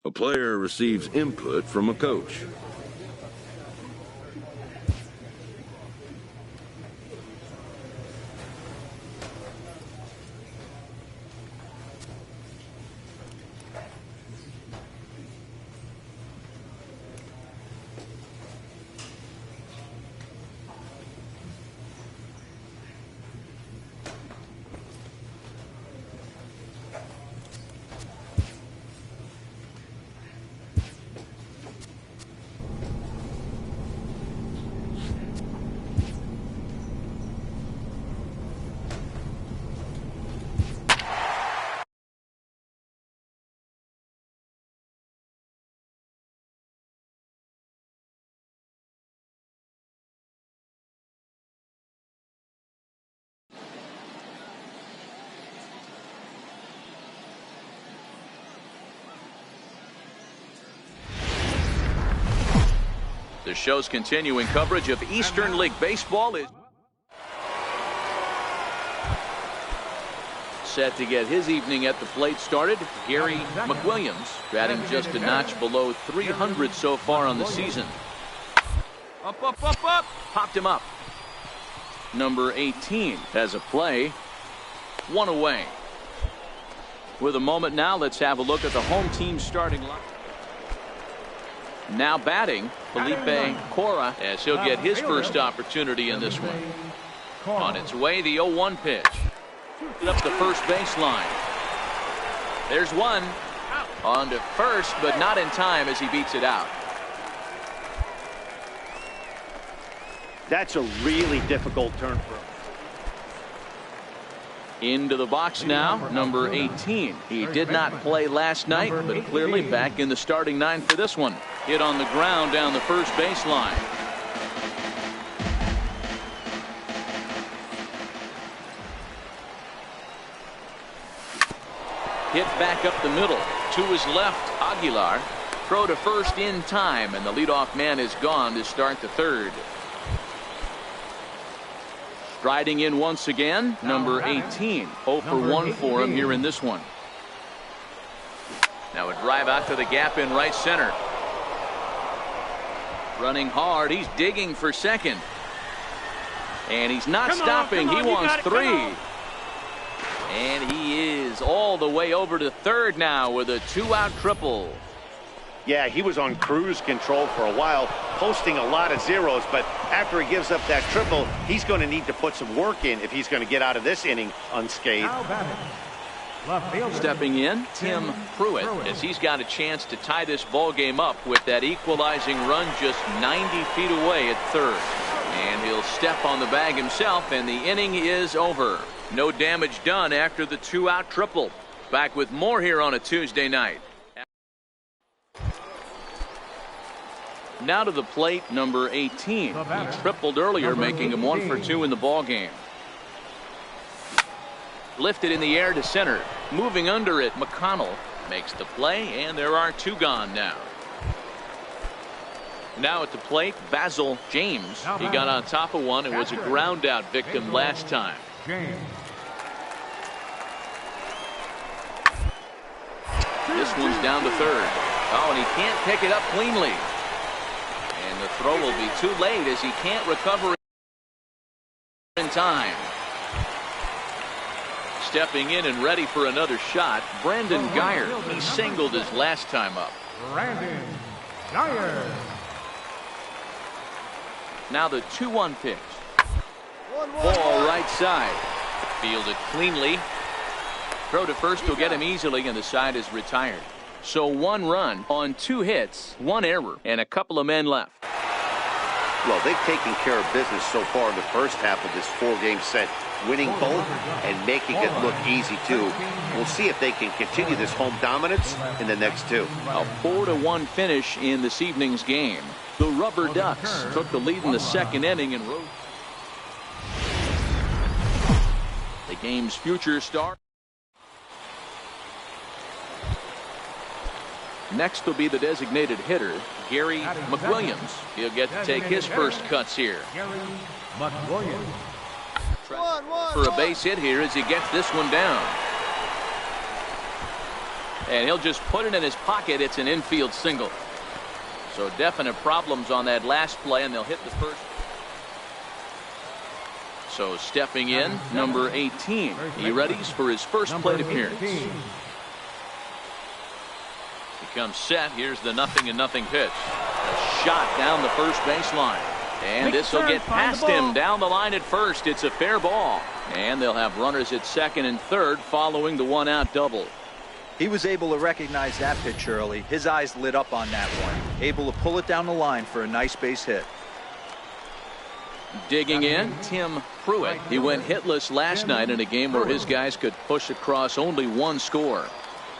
A player receives input from a coach. The show's continuing coverage of Eastern League Baseball is set to get his evening at the plate started. Gary McWilliams batting just a notch below 300 so far on the season. Up, up, up, up. Popped him up. Number 18 has a play. One away. With a moment now, let's have a look at the home team starting line. Now batting, Felipe Cora, as he'll get his first opportunity in this one. On its way, the 0-1 pitch. Up the first baseline. There's one. On to first, but not in time as he beats it out. That's a really difficult turn for him. Into the box now, number 18. He did not play last night, but clearly back in the starting nine for this one. Hit on the ground down the first baseline. Hit back up the middle. To his left, Aguilar. Throw to first in time, and the leadoff man is gone to start the third. Striding in once again, number 18. 0 for 1 for him here in this one. Now a drive out to the gap in right center. Running hard, he's digging for second. And he's not stopping, he wants three. And he is all the way over to third now with a 2-out triple. Yeah, he was on cruise control for a while, posting a lot of zeros, but after he gives up that triple, he's going to need to put some work in if he's going to get out of this inning unscathed. Stepping in, Tim Pruitt, as he's got a chance to tie this ball game up with that equalizing run just 90 feet away at third. And he'll step on the bag himself, and the inning is over. No damage done after the 2-out triple. Back with more here on a Tuesday night. Now to the plate, number 18. He tripled earlier, making him 1 for 2 in the ball game. Lifted in the air to center. Moving under it, McConnell makes the play, and there are 2 gone now. Now at the plate, Basil James. He got on top of one and was a ground out victim last time. This one's down to third. Oh, and he can't pick it up cleanly. And the throw will be too late as he can't recover in time. Stepping in and ready for another shot, Brandon Geyer. He singled his last time up. Brandon Geyer. Now the 2-1 pitch. Ball right side. Fielded cleanly. Throw to first will get him easily, and the side is retired. So 1 run on 2 hits, 1 error, and a couple of men left. Well, they've taken care of business so far in the first half of this 4-game set, winning both and making it look easy too. We'll see if they can continue this home dominance in the next 2. A 4-1 finish in this evening's game. The Rubber Ducks took the lead in the second inning and rode. The game's future star. Next will be the designated hitter, Gary McWilliams. He'll get to take his first cuts here. For a base hit here as he gets this one down. And he'll just put it in his pocket. It's an infield single. So definite problems on that last play, and they'll hit the first. So stepping in, number 18. He readies for his first plate appearance. He comes set. Here's the 0-0 pitch. A shot down the first baseline. And this will get past him down the line at first. It's a fair ball. And they'll have runners at second and third following the one-out double. He was able to recognize that pitch early. His eyes lit up on that one. Able to pull it down the line for a nice base hit. Digging in, Tim Pruitt. He went hitless last night in a game where his guys could push across only one score.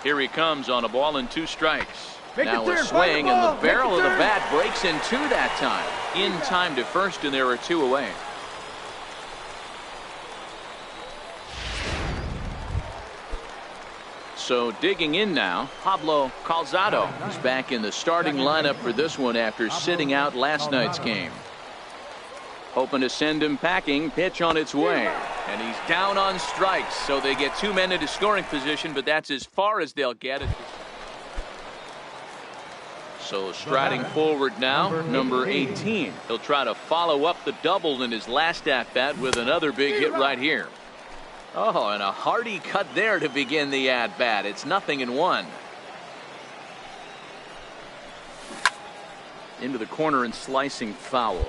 Here he comes on a ball and 2 strikes. Now a swing, and the barrel of the bat breaks in 2 that time. In time to first, and there are 2 away. So digging in now, Pablo Calzado is back in the starting lineup for this one after sitting out last night's game. Hoping to send him packing. Pitch on its way. And he's down on strikes, so they get 2 men into scoring position, but that's as far as they'll get it. So striding forward now, number 18. He'll try to follow up the double in his last at-bat with another big hit right here. Oh, and a hearty cut there to begin the at-bat. It's 0-1. Into the corner and slicing foul.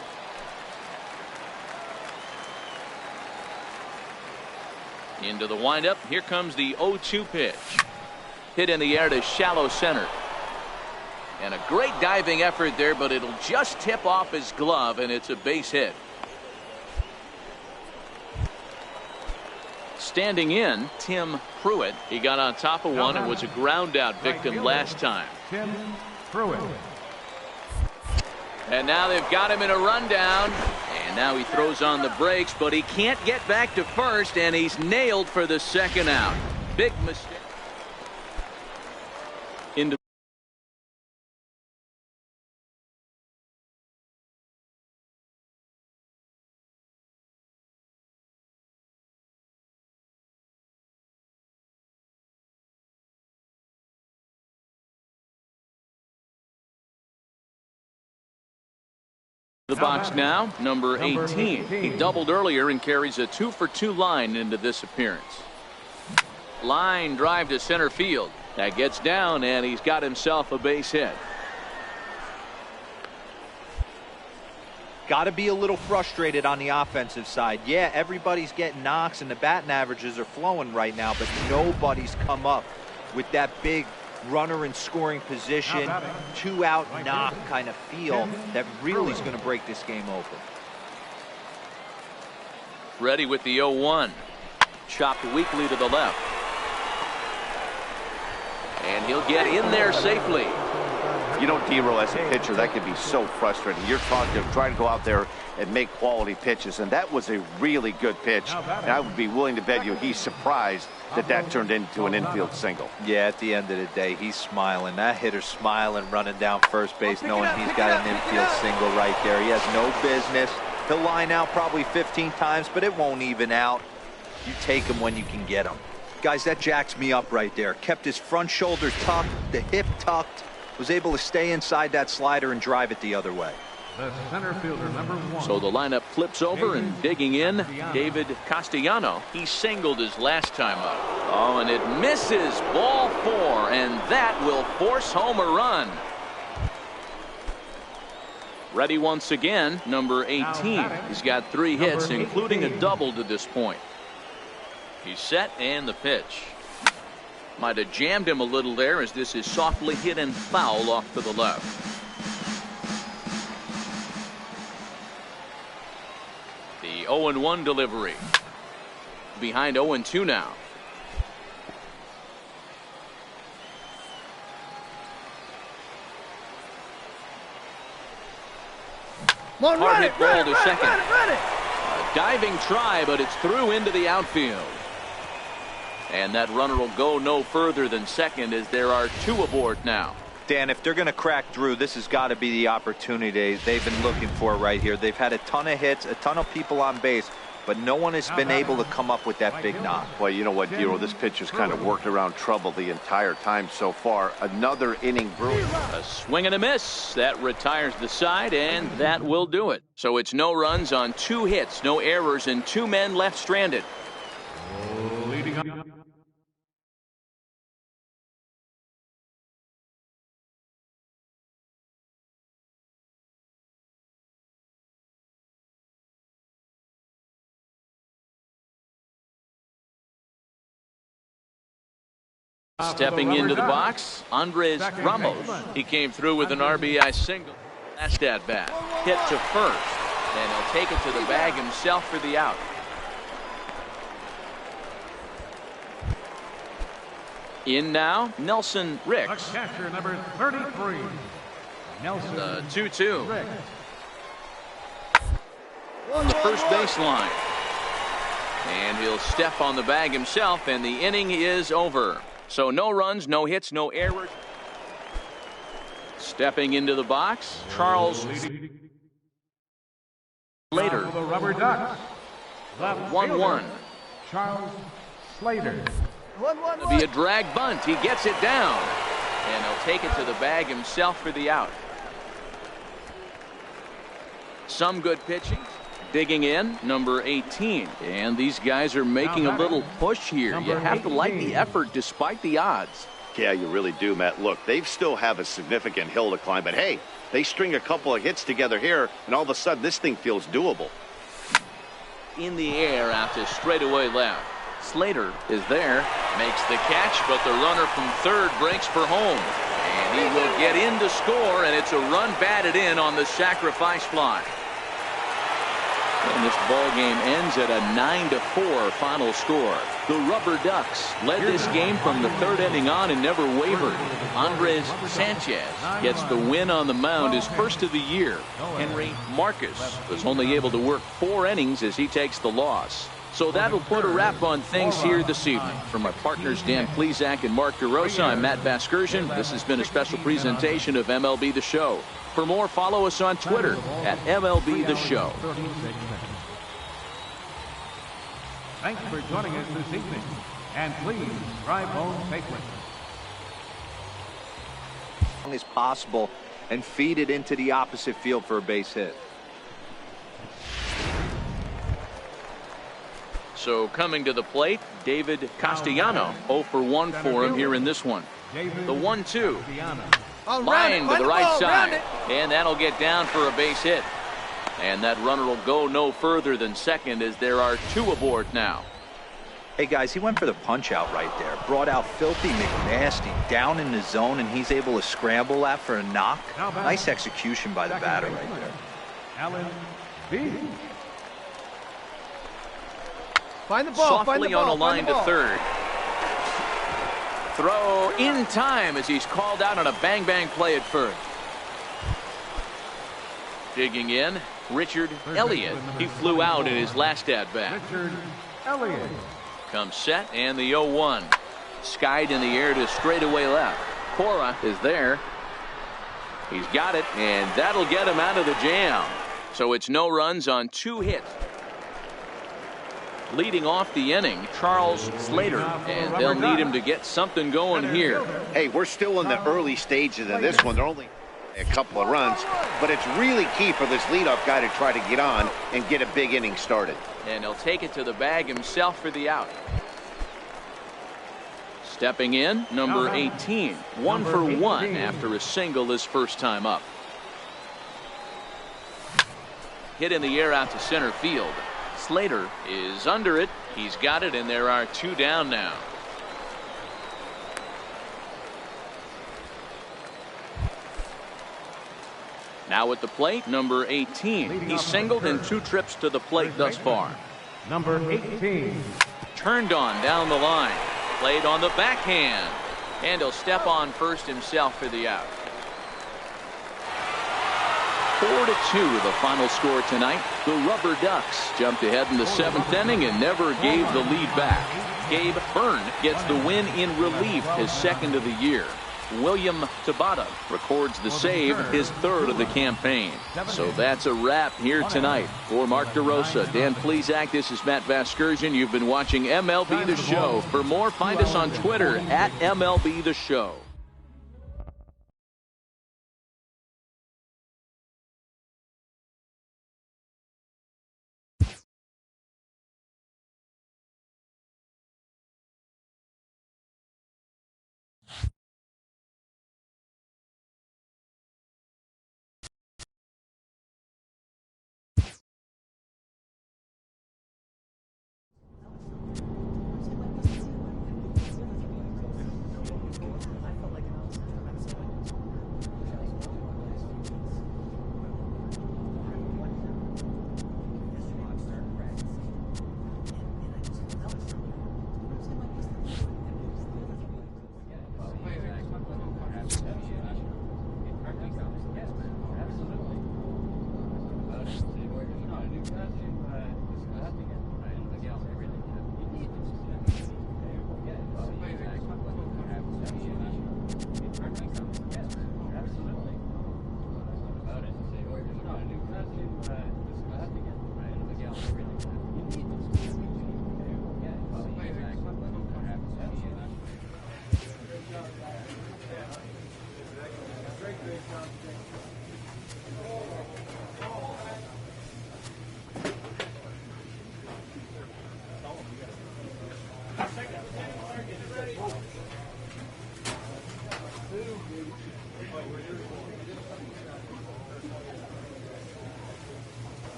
Into the windup. Here comes the 0-2 pitch. Hit in the air to shallow center. And a great diving effort there, but it'll just tip off his glove, and it's a base hit. Standing in, Tim Pruitt. He got on top of one and was a ground out victim last time. Tim Pruitt. And now they've got him in a rundown. And now he throws on the brakes, but he can't get back to first, and he's nailed for the second out. Big mistake. Into the box now, number 18. He doubled earlier and carries a 2-for-2 line into this appearance. Line drive to center field. That gets down, and he's got himself a base hit. Got to be a little frustrated on the offensive side. Yeah, everybody's getting knocks, and the batting averages are flowing right now, but nobody's come up with that big runner in scoring position, 2-out knock kind of feel that really is going to break this game open. Ready with the 0-1. Chopped weakly to the left. And he'll get in there safely. You know, D-Roll, as a pitcher, that can be so frustrating. You're trying to go out there and make quality pitches, and that was a really good pitch. And I would be willing to bet you he's surprised that turned into an infield single. Yeah, at the end of the day, he's smiling. That hitter's smiling, running down first base, knowing he's got an infield single right there. He has no business. He'll line out probably 15 times, but it won't even out. You take him when you can get him. Guys, that jacks me up right there. Kept his front shoulder tucked, the hip tucked, was able to stay inside that slider and drive it the other way. The center fielder, number 1. So the lineup flips over, and digging in, David Castellano. He singled his last time up. Oh, and it misses. Ball 4, and that will force home a run. Ready once again, number 18. He's got 3 hits, including a double to this point. He's set, and the pitch. Might have jammed him a little there, as this is softly hit and foul off to the left. The 0-1 delivery. Behind 0-2 now. Hard hit ball to second. A diving try, but it's through into the outfield. And that runner will go no further than second, as there are 2 aboard now. Dan, if they're going to crack through, this has got to be the opportunity they've been looking for right here. They've had a ton of hits, a ton of people on base, but no one has been able to come up with that big knock. Well, you know what, Dero, this pitcher's kind of worked around trouble the entire time so far. Another inning brewing. A swing and a miss. That retires the side, and that will do it. So it's no runs on 2 hits, no errors, and 2 men left stranded. Leading up. Stepping into the box, Andres Ramos. He came through with an RBI single. Last at bat. Hit to first. And he'll take it to the bag himself for the out. In now, Nelson Ricks. Catcher number 33. Nelson. The 2-2. Ricks. On the first baseline. And he'll step on the bag himself, and the inning is over. So no runs, no hits, no errors. Stepping into the box, Charles Slater. The Rubber Ducks. 1-1. Charles Slater. It'll be a drag bunt. He gets it down. And he'll take it to the bag himself for the out. Some good pitching. Digging in, number 18. And these guys are making a little push here. You have to like the effort despite the odds. Yeah, you really do, Matt. Look, they still have a significant hill to climb, but hey, they string a couple of hits together here, and all of a sudden this thing feels doable. In the air out to straightaway left. Slater is there, makes the catch, but the runner from third breaks for home. And he will get in to score, and it's a run batted in on the sacrifice fly. And this ball game ends at a 9-4 final score. The Rubber Ducks led this game from the third inning on and never wavered. Andres Sanchez gets the win on the mound, his first of the year. Henry Marcus was only able to work 4 innings as he takes the loss. So that'll put a wrap on things here this evening. From my partners Dan Plesac and Mark DeRosa, I'm Matt Vasgersian. This has been a special presentation of MLB The Show. For more, follow us on Twitter at MLB The Show. Thanks for joining us this evening. And please drive home safely. As possible and feed it into the opposite field for a base hit. So coming to the plate, David Castellano. 0 for 1 for him here in this one. The 1-2. Line to the right side. And that'll get down for a base hit. And that runner will go no further than second as there are 2 aboard now. Hey guys, he went for the punch out right there. Brought out Filthy McNasty down in the zone, and he's able to scramble that for a knock. Nice execution by the batter right there. Alan B. Find the ball. Softly on a line to third. Throw in time as he's called out on a bang-bang play at first. Digging in, Richard Elliott. He flew out in his last at-bat. Richard Elliott. Comes set and the 0-1. Skied in the air to straightaway left. Cora is there. He's got it, and that'll get him out of the jam. So it's no runs on 2 hits. Leading off the inning, Charles Slater, and they'll need him to get something going here. Hey, we're still in the early stages of this one. They're only a couple of runs, but it's really key for this leadoff guy to try to get on and get a big inning started. And he'll take it to the bag himself for the out. Stepping in, number 18. 1 for 1 after a single his first time up. Hit in the air out to center field. Slater is under it. He's got it, and there are 2 down now. Now at the plate, number 18. He's singled in 2 trips to the plate thus far. Number 18. Turned on down the line. Played on the backhand. And he'll step on first himself for the out. 4-2 the final score tonight. The Rubber Ducks jumped ahead in the 7th inning and never gave the lead back. Gabe Byrne gets the win in relief, his 2nd of the year. William Tabata records the save, his third of the campaign. So that's a wrap here tonight. For Mark DeRosa, Dan Plesac, this is Matt Vasgersian. You've been watching MLB The Show. For more, find us on Twitter at MLB The Show.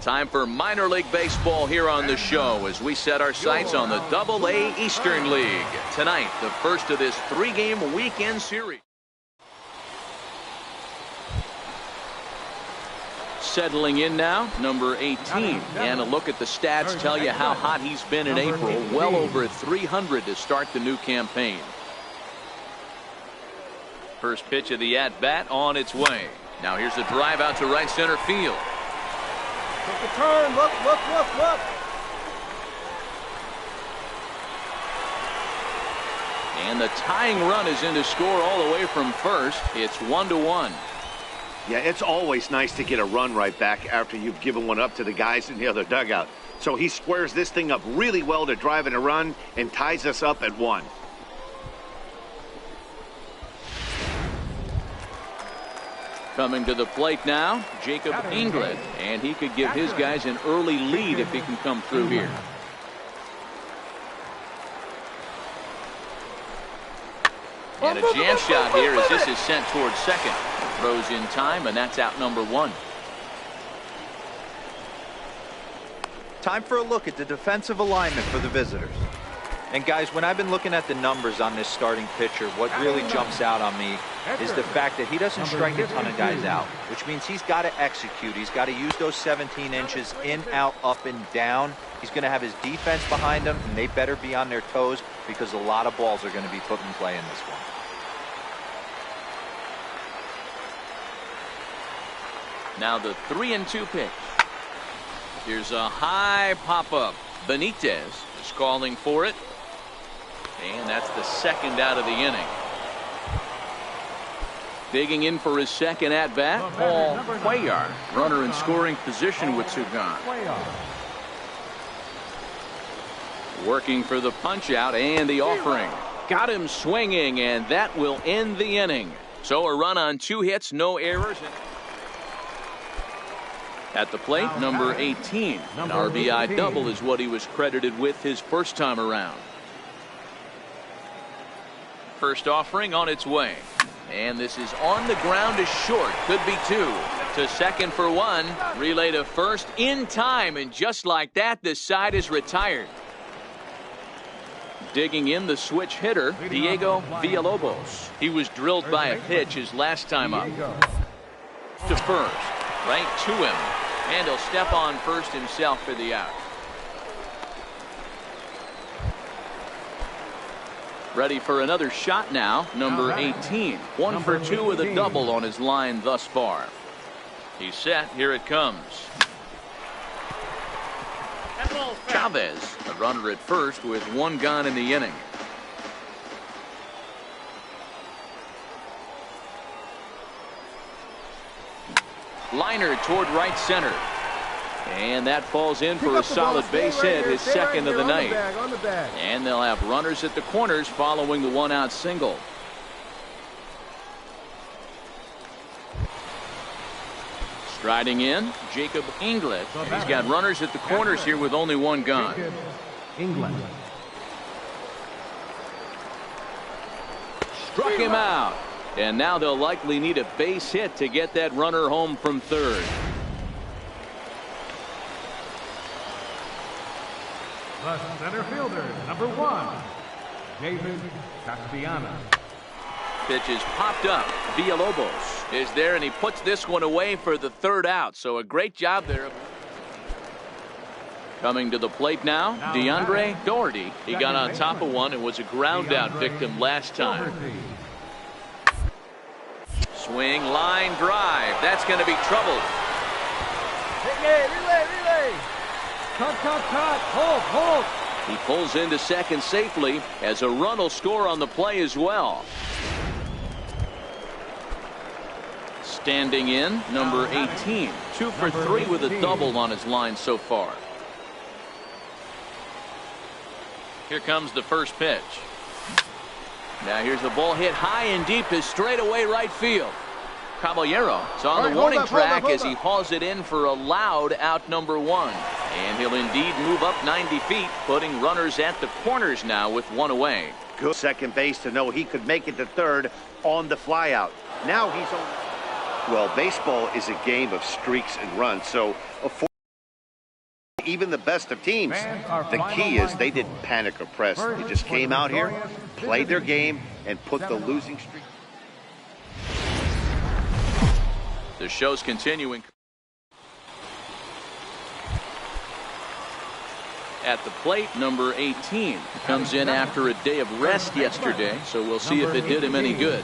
Time for minor league baseball here on the show as we set our sights on the AA Eastern League. Tonight, the first of this 3-game weekend series. Settling in now, number 18. And a look at the stats tell you how hot he's been in April. Well over 300 to start the new campaign. First pitch of the at-bat on its way. Now here's a drive out to right center field. Take a turn. Look. And the tying run is in to score all the way from first. It's 1-1. Yeah, it's always nice to get a run right back after you've given one up to the guys in the other dugout. So he squares this thing up really well to drive in a run and ties us up at 1. Coming to the plate now, Jacob England, and he could give his guys an early lead if he can come through here. And a jam shot here as this is sent towards second. Throws in time, and that's out number 1. Time for a look at the defensive alignment for the visitors. And guys, when I've been looking at the numbers on this starting pitcher, what really jumps out on me is the fact that he doesn't strike a ton of guys out, which means he's got to execute. He's got to use those 17 inches in, out, up, and down. He's going to have his defense behind him, and they better be on their toes because a lot of balls are going to be put in play in this one. Now the 3-2 pitch. Here's a high pop-up. Benitez is calling for it. And that's the second out of the inning. Digging in for his second at-bat, Paul Cuellar. Runner in scoring position with 2 gone. Working for the punch-out and the offering. Got him swinging, and that will end the inning. So a run on 2 hits, no errors. At the plate, number 18. An RBI double is what he was credited with his first time around. First offering on its way. And this is on the ground to short. Could be 2. To second for 1. Relay to first in time. And just like that, the side is retired. Digging in the switch hitter, Diego Villalobos. He was drilled by a pitch his last time up. To first. Right to him. And he'll step on first himself for the out. Ready for another shot now, number 18. 1 for 2 with a double on his line thus far. He's set. Here it comes. Chavez, a runner at first with 1 gone in the inning. Liner toward right center. And that falls in for a solid base hit, his second of the night. And they'll have runners at the corners following the 1-out single. Striding in, Jacob Inglet. He's got runners at the corners here with only 1 gone. Struck him out. And now they'll likely need a base hit to get that runner home from third. The center fielder, number 1, David Castellanos. Pitch is popped up. Villalobos is there, and he puts this one away for the 3rd out. So a great job there. Coming to the plate now, DeAndre Doherty. He got on top of one and was a ground out victim last time. Swing, line drive. That's going to be trouble. Relay. Cut. Hold. He pulls into second safely as a run will score on the play as well. Standing in, number 18. 2 for 3 with a double on his line so far. Here comes the first pitch. Now here's the ball hit high and deep to straightaway right field. Caballero is on the warning track as he hauls it in for a loud out number 1. And he'll indeed move up 90 feet, putting runners at the corners now with 1 away. Good second base to know he could make it to third on the flyout. Now he's on. Well, baseball is a game of streaks and runs, so even the best of teams, the key is they didn't panic or press. They just came out here, played their game, and put the losing streak. The show's continuing. At the plate, number 18 comes in after a day of rest yesterday, so we'll see if it did him any good.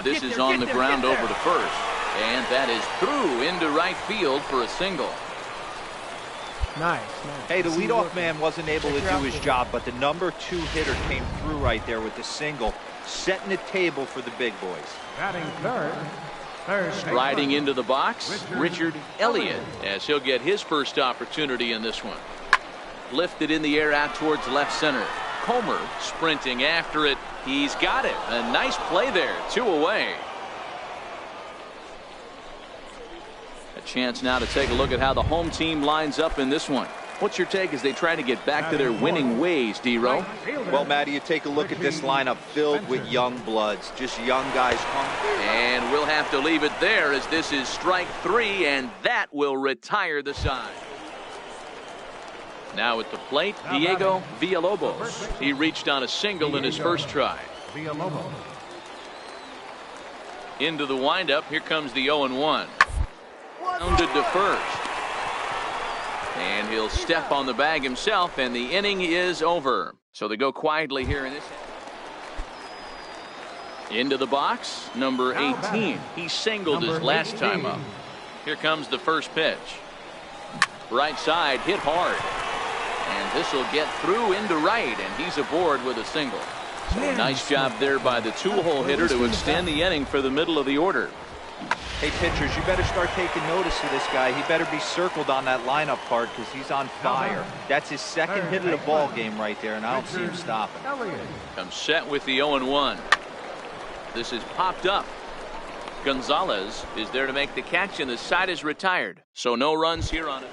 This is on the ground over to first, and that is through into right field for a single. Nice. Hey, the leadoff man wasn't able to do his job, but the number 2 hitter came through right there with the single, setting the table for the big boys. Batting third. Striding into the box, Richard Elliott, as he'll get his first opportunity in this one. Lifted in the air out towards left center. Comer sprinting after it. He's got it. A nice play there. 2 away. A chance now to take a look at how the home team lines up in this one. What's your take as they try to get back to their winning ways, D-Row? Well, Matty, you take a look at this lineup filled with young bloods, just young guys hungry. And we'll have to leave it there as this is strike 3, and that will retire the side. Now at the plate, Diego Villalobos. He reached on a single in his first try. Into the windup, here comes the 0-1. Rounded to first. And he'll step on the bag himself, and the inning is over. So they go quietly here in this. Into the box, number 18. He singled his last time up. Here comes the first pitch. Right side, hit hard. And this will get through into right, and he's aboard with a single. So nice job there by the 2-hole hitter to extend the inning for the middle of the order. Hey, pitchers, you better start taking notice of this guy. He better be circled on that lineup card because he's on fire. That's his second hit of the ball game right there, and I don't see him stopping. Comes set with the 0-1. This is popped up. Gonzalez is there to make the catch, and the side is retired. So no runs here on it.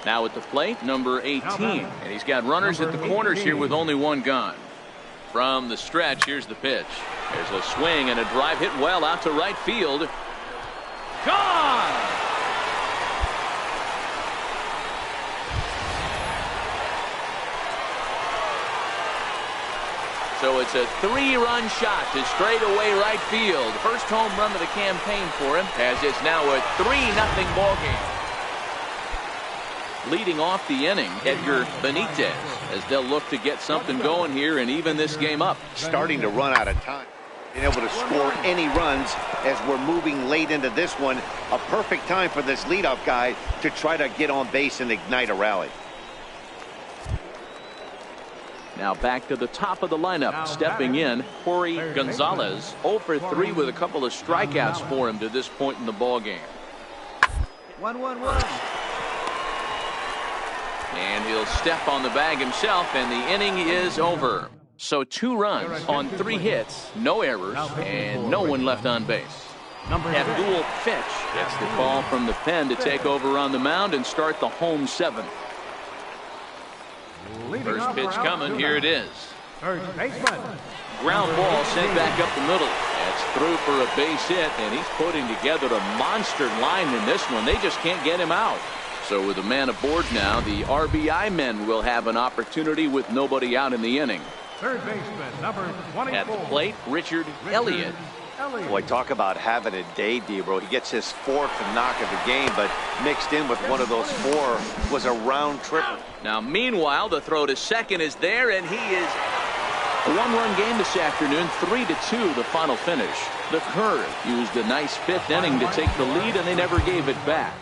Now at the plate, number 18. And he's got runners at the corners here with only one gone. From the stretch, here's the pitch. There's a swing and a drive hit well out to right field. Gone! So it's a 3-run shot to straightaway right field. First home run of the campaign for him, as it's now a 3-0 ball game. Leading off the inning, Edgar Benitez, as they'll look to get something going here and even this game up. Starting to run out of time. Being able to score any runs as we're moving late into this one. A perfect time for this leadoff guy to try to get on base and ignite a rally. Now back to the top of the lineup. Stepping in, Jorge Gonzalez. 0 for 3 with a couple of strikeouts for him to this point in the ball game. 1-1-1. And he'll step on the bag himself, and the inning is over. So 2 runs on 3 hits, no errors, and no one left on base. Abdul Fitch gets the call from the pen to take over on the mound and start the home 7th. First pitch coming, here it is. First baseman. Ground ball sent back up the middle. That's through for a base hit, and he's putting together a monster line in this one. They just can't get him out. So with a man aboard now, the RBI men will have an opportunity with nobody out in the inning. Third baseman, number 24. At the plate, Richard Elliott. Boy, talk about having a day, Debro. He gets his 4th knock of the game, but mixed in with one of those 4 was a round trip. Now, meanwhile, the throw to second is there, and he is a 1-run game this afternoon, 3-2 the final finish. The curve used a nice 5th inning to take the lead, and they never gave it back.